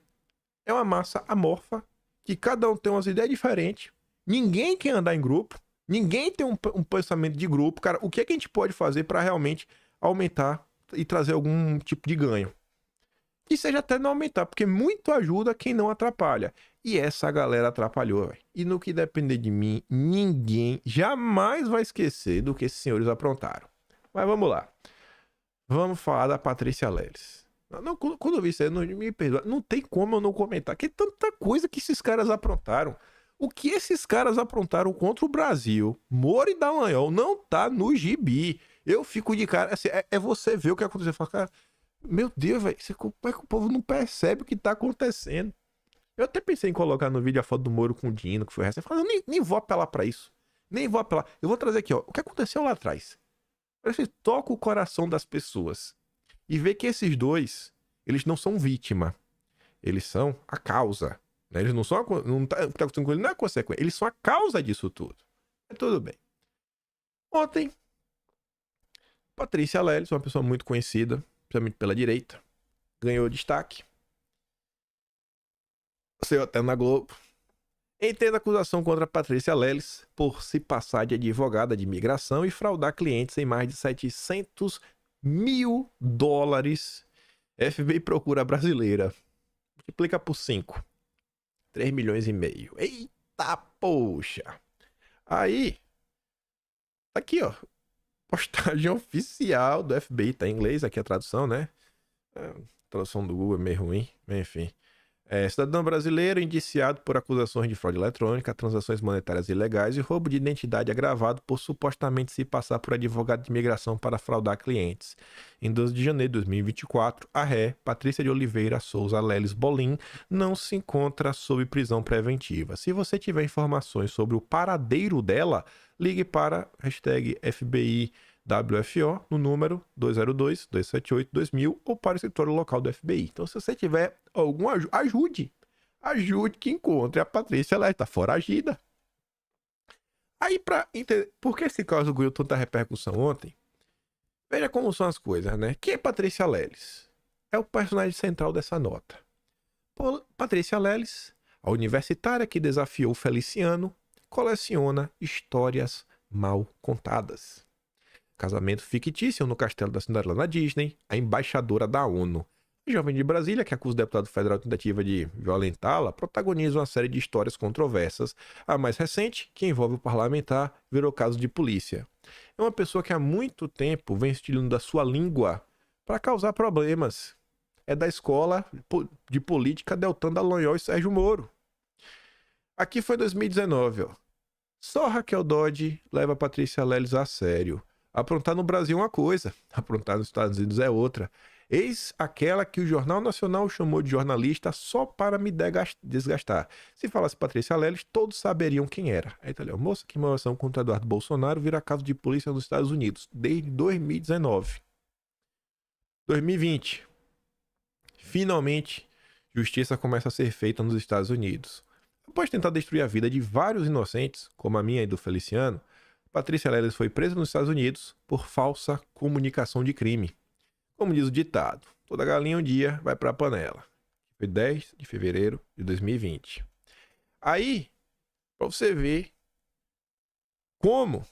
é uma massa amorfa, que cada um tem umas ideias diferentes, ninguém quer andar em grupo, ninguém tem um pensamento de grupo. Cara, o que é que a gente pode fazer para realmente aumentar e trazer algum tipo de ganho? Que seja até não aumentar, porque muito ajuda quem não atrapalha. E essa galera atrapalhou, véio. E no que depender de mim, ninguém jamais vai esquecer do que esses senhores aprontaram. Mas vamos lá. Vamos falar da Patrícia Leles. Não, quando eu vi isso aí, não me perdoa. Não tem como eu não comentar. Que tanta coisa que esses caras aprontaram. O que esses caras aprontaram contra o Brasil, Moro e Dallagnol, não tá no gibi. Eu fico de cara. Assim, é você ver o que aconteceu. Fala, cara, meu Deus, velho. Como é que o povo não percebe o que tá acontecendo? Eu até pensei em colocar no vídeo a foto do Moro com o Dino, que foi essa. Eu falei, eu nem vou apelar pra isso. Nem vou apelar. Eu vou trazer aqui, ó. O que aconteceu lá atrás? Você toca o coração das pessoas. e vê que esses dois, eles não são vítima. Eles são a causa. Né? Eles não são o que está acontecendo com ele não é a consequência. Eles são a causa disso tudo. É tudo bem. Ontem, Patrícia Leles, uma pessoa muito conhecida, principalmente pela direita, ganhou destaque. Saiu até na Globo. Entenda a acusação contra Patrícia Leles por se passar de advogada de imigração e fraudar clientes em mais de 700 mil dólares. FBI procura brasileira. Multiplica por 5. 3 milhões e meio. Eita, poxa. Aí, tá aqui, ó. Postagem oficial do FBI. Tá em inglês aqui a tradução, né? A tradução do Google é meio ruim. Enfim. Cidadão brasileiro indiciado por acusações de fraude eletrônica, transações monetárias ilegais e roubo de identidade agravado por supostamente se passar por advogado de imigração para fraudar clientes. Em 12 de janeiro de 2024, a ré, Patrícia de Oliveira Souza Leles Bolim, não se encontra sob prisão preventiva. Se você tiver informações sobre o paradeiro dela, ligue para #FBI WFO no número 202-278-2000 ou para o escritório local do FBI. Então, se você tiver algum ajude que encontre a Patrícia, ela está foragida. Aí, para entender por que esse caso ganhou tanta repercussão ontem, veja como são as coisas, né? Quem é Patrícia Leles? É o personagem central dessa nota. Patrícia Leles, a universitária que desafiou Feliciano, coleciona histórias mal contadas. Casamento fictício no castelo da Cinderela na Disney, a embaixadora da ONU. A jovem de Brasília, que acusa o deputado federal de tentativa de violentá-la, protagoniza uma série de histórias controversas. A mais recente, que envolve o parlamentar, virou caso de polícia. É uma pessoa que há muito tempo vem se utilizando da sua língua para causar problemas. É da escola de política Deltan Dallagnol e Sérgio Moro. Aqui foi 2019, ó. Só Raquel Dodge leva a Patrícia Leles a sério. Aprontar no Brasil é uma coisa, aprontar nos Estados Unidos é outra. Eis aquela que o Jornal Nacional chamou de jornalista só para me desgastar. Se falasse Patrícia Leles, todos saberiam quem era. Aí tá ali, moça que uma ação contra Eduardo Bolsonaro vira caso de polícia nos Estados Unidos, desde 2019. 2020. Finalmente, justiça começa a ser feita nos Estados Unidos. Após tentar destruir a vida de vários inocentes, como a minha e do Feliciano, Patrícia Leles foi presa nos Estados Unidos por falsa comunicação de crime. Como diz o ditado, toda galinha um dia vai para a panela. Foi 10 de fevereiro de 2020. Aí, para você ver como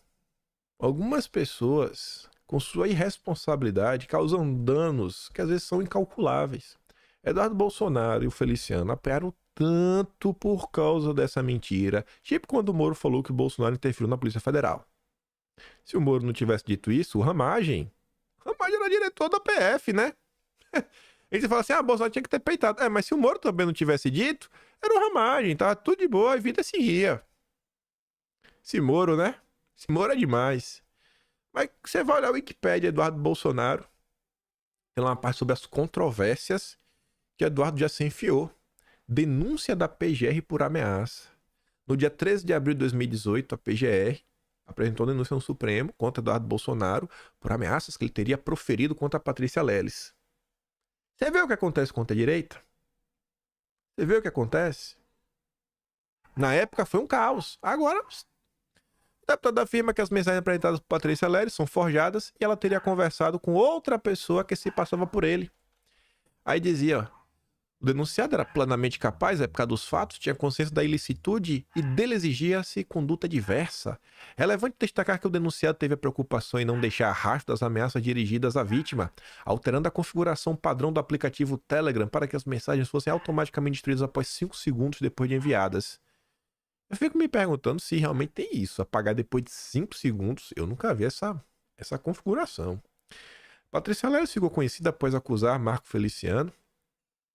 algumas pessoas, com sua irresponsabilidade, causam danos que às vezes são incalculáveis. Eduardo Bolsonaro e o Feliciano apanharam tanto por causa dessa mentira. Tipo quando o Moro falou que o Bolsonaro interferiu na Polícia Federal. Se o Moro não tivesse dito isso, o Ramagem era diretor da PF, né? Aí você fala assim, Bolsonaro tinha que ter peitado. Mas se o Moro também não tivesse dito, era o Ramagem, tava tudo de boa, a vida seguia. Esse Moro, né? Esse Moro é demais. Mas você vai olhar o Wikipédia Eduardo Bolsonaro, tem lá uma parte sobre as controvérsias que Eduardo já se enfiou. Denúncia da PGR por ameaça. No dia 13 de abril de 2018, a PGR apresentou denúncia no Supremo contra Eduardo Bolsonaro por ameaças que ele teria proferido contra a Patrícia Leles. Você vê o que acontece contra a direita? Você vê o que acontece? Na época foi um caos. Agora, o deputado afirma que as mensagens apresentadas por Patrícia Leles são forjadas e ela teria conversado com outra pessoa que se passava por ele. Aí dizia, ó, o denunciado era plenamente capaz, à época dos fatos, tinha consciência da ilicitude e dele exigia-se conduta diversa. É relevante destacar que o denunciado teve a preocupação em não deixar rastro das ameaças dirigidas à vítima, alterando a configuração padrão do aplicativo Telegram para que as mensagens fossem automaticamente destruídas após 5 segundos depois de enviadas. Eu fico me perguntando se realmente tem isso, apagar depois de 5 segundos. Eu nunca vi essa configuração. Patrícia Leles ficou conhecida após acusar Marco Feliciano,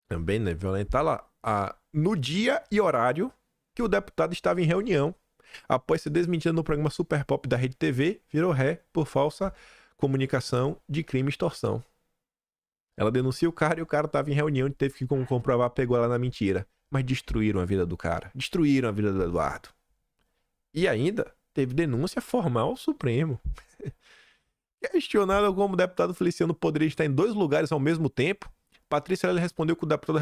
também, né, violentá-la no dia e horário que o deputado estava em reunião. Após ser desmentida no programa Super Pop da Rede TV, virou ré por falsa comunicação de crime e extorsão. Ela denuncia o cara e o cara estava em reunião e teve que comprovar, pegou ela na mentira. Mas destruíram a vida do cara. Destruíram a vida do Eduardo. E ainda teve denúncia formal ao Supremo. Questionada como o deputado Feliciano poderia estar em 2 lugares ao mesmo tempo, Patrícia Lely respondeu que o deputado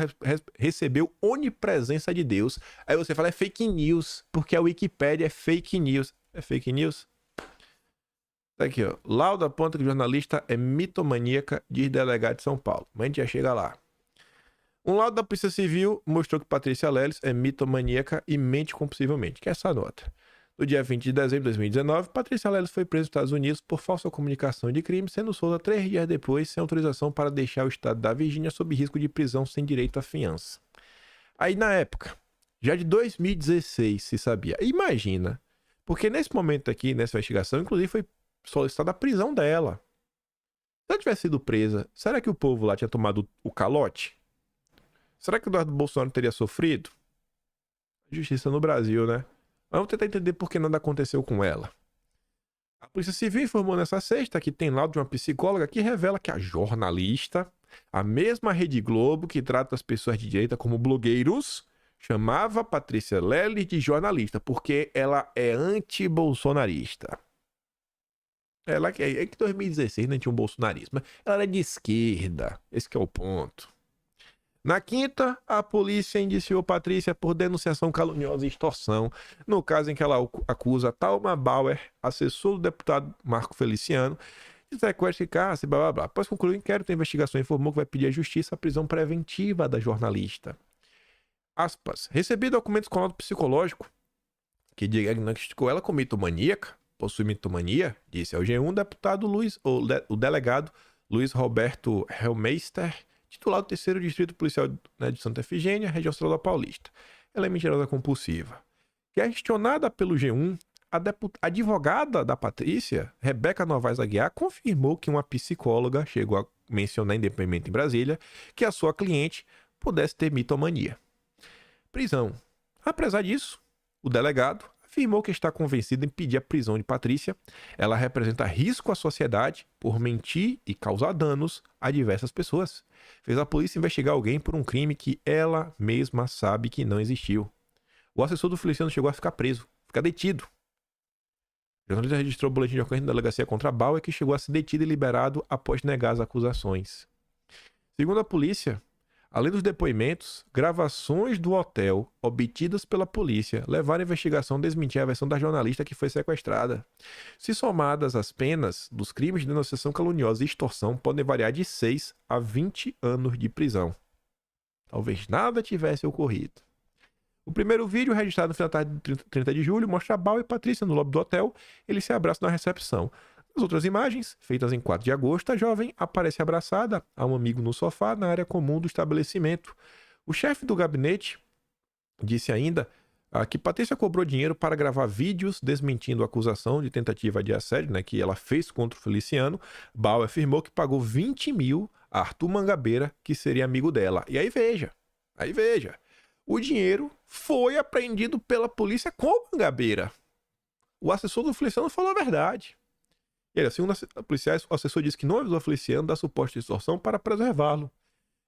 recebeu onipresença de Deus. Aí você fala, é fake news, porque a Wikipédia é fake news. É fake news? Tá aqui, ó. Lauda aponta que o jornalista é mitomaníaca, diz delegado de São Paulo. Mas a gente já chega lá. Um laudo da Polícia Civil mostrou que Patrícia Lely é mitomaníaca e mente compulsivamente. Que é essa nota? No dia 20 de dezembro de 2019, Patrícia Lely foi presa nos Estados Unidos por falsa comunicação de crime, sendo solta 3 dias depois, sem autorização para deixar o estado da Virgínia sob risco de prisão sem direito à fiança. Aí, na época, já de 2016 se sabia. Imagina, porque nesse momento aqui, nessa investigação, inclusive foi solicitada a prisão dela. Se ela tivesse sido presa, será que o povo lá tinha tomado o calote? Será que o Eduardo Bolsonaro teria sofrido? Justiça no Brasil, né? Vamos tentar entender por que nada aconteceu com ela. A Polícia Civil informou nessa sexta que tem laudo de uma psicóloga que revela que a jornalista, a mesma Rede Globo que trata as pessoas de direita como blogueiros, chamava Patrícia Lely de jornalista, porque ela é anti-bolsonarista. Ela é que 2016 não tinha um bolsonarismo. Ela era de esquerda. Esse que é o ponto. Na quinta, a polícia indiciou Patrícia por denunciação caluniosa e extorsão, no caso em que ela acusa Thalma Bauer, assessor do deputado Marco Feliciano, de sequestro e cárcere, blá blá blá. Após concluir o inquérito, a investigação informou que vai pedir à justiça a prisão preventiva da jornalista. Aspas. Recebi documentos com laudo psicológico que diagnosticou ela com mitomaníaca, possui mitomania, disse ao G1 o delegado Luiz Roberto Helmeister, titular do 3º Distrito Policial, né, de Santa Efigênia, região central da Paulista. Ela é mentirosa compulsiva. Questionada pelo G1, a advogada da Patrícia, Rebeca Novaes Aguiar, confirmou que uma psicóloga chegou a mencionar em depoimento em Brasília que a sua cliente pudesse ter mitomania. Prisão. Apesar disso, o delegado afirmou que está convencido em pedir a prisão de Patrícia. Ela representa risco à sociedade por mentir e causar danos a diversas pessoas. Fez a polícia investigar alguém por um crime que ela mesma sabe que não existiu. O assessor do Feliciano chegou a ficar preso, ficar detido. O jornalista registrou o boletim de ocorrência da delegacia contra Bauer, que chegou a ser detido e liberado após negar as acusações. Segundo a polícia, além dos depoimentos, gravações do hotel obtidas pela polícia levaram a investigação a desmentir a versão da jornalista que foi sequestrada. Se somadas as penas dos crimes de denunciação caluniosa e extorsão, podem variar de 6 a 20 anos de prisão. Talvez nada tivesse ocorrido. O primeiro vídeo, registrado no final da tarde de 30 de julho, mostra Bauer e Patrícia no lobby do hotel. Eles se abraçam na recepção. Nas outras imagens, feitas em 4 de agosto, a jovem aparece abraçada a um amigo no sofá na área comum do estabelecimento. O chefe do gabinete disse ainda que Patrícia cobrou dinheiro para gravar vídeos desmentindo a acusação de tentativa de assédio, né, que ela fez contra o Feliciano. Bauer afirmou que pagou 20 mil a Arthur Mangabeira, que seria amigo dela. E aí veja, o dinheiro foi apreendido pela polícia com o Mangabeira. O assessor do Feliciano falou a verdade. E aí, segundo a policiais, o assessor disse que não avisou o Feliciano da suposta extorsão para preservá-lo.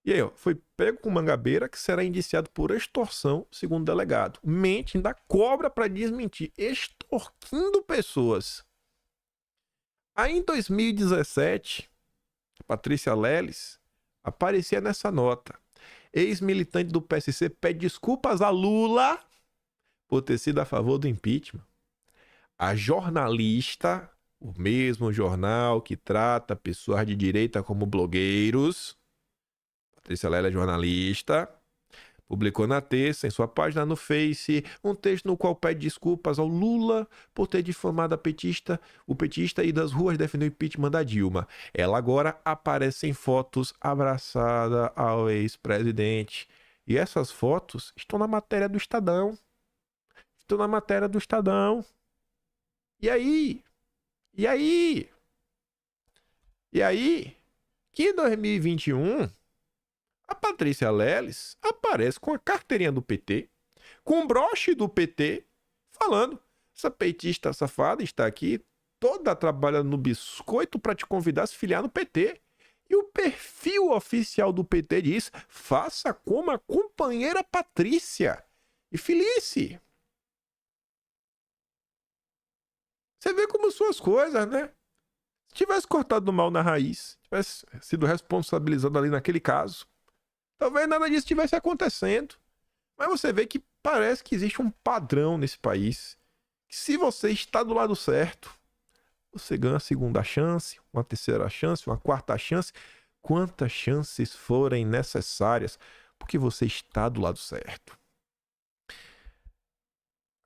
E aí, foi pego com Mangabeira, que será indiciado por extorsão, segundo o delegado. Mente, ainda cobra para desmentir, extorquindo pessoas. Aí, em 2017, Patrícia Lely aparecia nessa nota. Ex-militante do PSC pede desculpas a Lula por ter sido a favor do impeachment. A jornalista, o mesmo jornal que trata pessoas de direita como blogueiros, Patrícia Lely é jornalista, publicou na terça, em sua página no Face, um texto no qual pede desculpas ao Lula por ter difamado o petista e das ruas defendeu o impeachment da Dilma. Ela agora aparece em fotos abraçada ao ex-presidente. E essas fotos estão na matéria do Estadão. E aí? Que em 2021... a Patrícia Lely aparece com a carteirinha do PT, com um broche do PT, falando: essa petista safada está aqui, toda trabalhando no biscoito para te convidar a se filiar no PT. E o perfil oficial do PT diz: faça como a companheira Patrícia e filie-se. Você vê como são as coisas, né? Se tivesse cortado do mal na raiz, tivesse sido responsabilizado ali naquele caso, talvez nada disso estivesse acontecendo. Mas você vê que parece que existe um padrão nesse país. Que se você está do lado certo, você ganha a segunda chance, uma terceira chance, uma quarta chance. Quantas chances forem necessárias, porque você está do lado certo.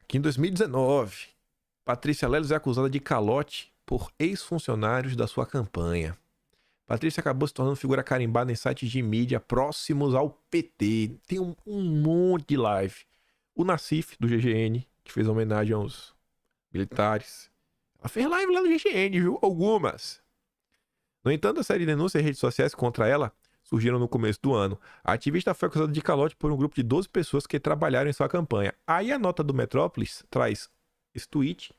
Aqui em 2019, Patrícia Leles é acusada de calote por ex-funcionários da sua campanha. Patrícia acabou se tornando figura carimbada em sites de mídia próximos ao PT. Tem um monte de live. O Nassif, do GGN, que fez homenagem aos militares. Ela fez live lá no GGN, viu? Algumas. No entanto, a série de denúncias em redes sociais contra ela surgiram no começo do ano. A ativista foi acusada de calote por um grupo de 12 pessoas que trabalharam em sua campanha. Aí a nota do Metrópolis traz esse tweet.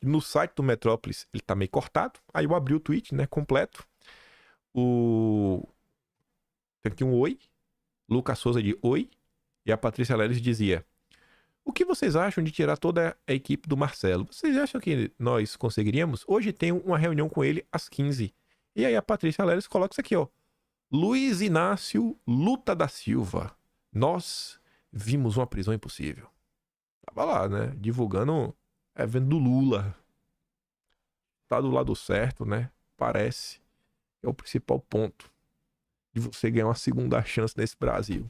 No site do Metrópolis ele tá meio cortado. Aí eu abri o tweet, né, completo. Tem aqui um oi. Lucas Souza de oi. E a Patrícia Leles dizia: o que vocês acham de tirar toda a equipe do Marcelo? Vocês acham que nós conseguiríamos? Hoje tem uma reunião com ele às 15. E aí a Patrícia Leles coloca isso aqui, ó. Luiz Inácio Luta da Silva. Nós vimos uma prisão impossível. Tava lá, né? Divulgando o evento do Lula. Tá do lado certo, né? Parece. É o principal ponto de você ganhar uma segunda chance nesse Brasil.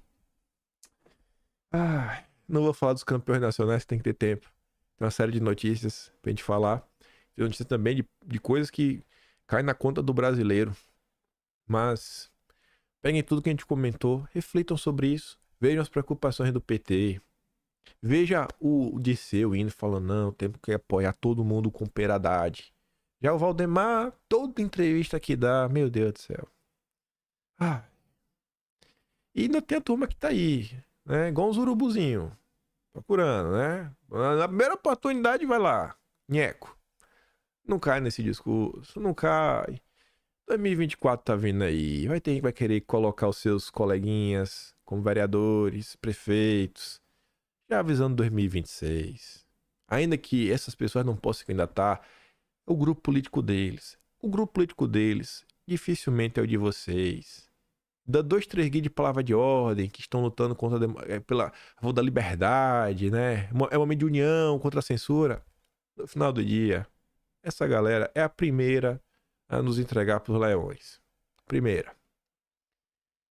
Não vou falar dos campeões nacionais, tem que ter tempo. Tem uma série de notícias pra gente falar. Tem notícias também de coisas que caem na conta do brasileiro. Mas peguem tudo que a gente comentou, reflitam sobre isso, vejam as preocupações do PT. Veja o Dirceu indo falando, não, temos que apoiar todo mundo com peradade. Já o Valdemar, toda entrevista que dá, meu Deus do céu. E ainda tem a turma que tá aí, né? Igual uns urubuzinhos, procurando, né? Na primeira oportunidade vai lá, nheco. Não cai nesse discurso, não cai. 2024 tá vindo aí, vai ter gente que vai querer colocar os seus coleguinhas como vereadores, prefeitos, já avisando 2026. Ainda que essas pessoas não possam candidatar, é o grupo político deles. O grupo político deles dificilmente é o de vocês. Dá 2, 3 guias de palavra de ordem que estão lutando pela favor da liberdade, né? É um momento de união contra a censura. No final do dia, essa galera é a primeira a nos entregar pros leões. Primeira.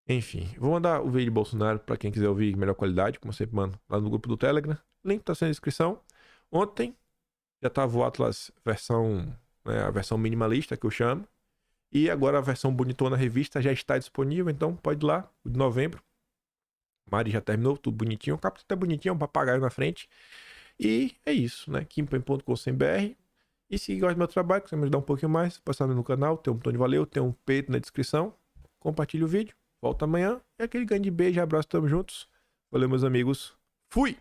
Enfim, vou mandar o vídeo de Bolsonaro pra quem quiser ouvir em melhor qualidade, como eu sempre mando, lá no grupo do Telegram. Link tá na descrição. Ontem já tava o Atlas versão, né, a versão minimalista que eu chamo. E agora a versão bonitona revista já está disponível, então pode ir lá, o de novembro. Mari já terminou, tudo bonitinho. O capítulo tá bonitinho, um papagaio na frente. E é isso, né? Kimpen.com.br. E se gosta do meu trabalho, quiser me ajudar um pouquinho mais, passar no canal, tem um botão de valeu, tem um peito na descrição. Compartilhe o vídeo. Volta amanhã. E aquele grande beijo, abraço, tamo juntos. Valeu, meus amigos. Fui!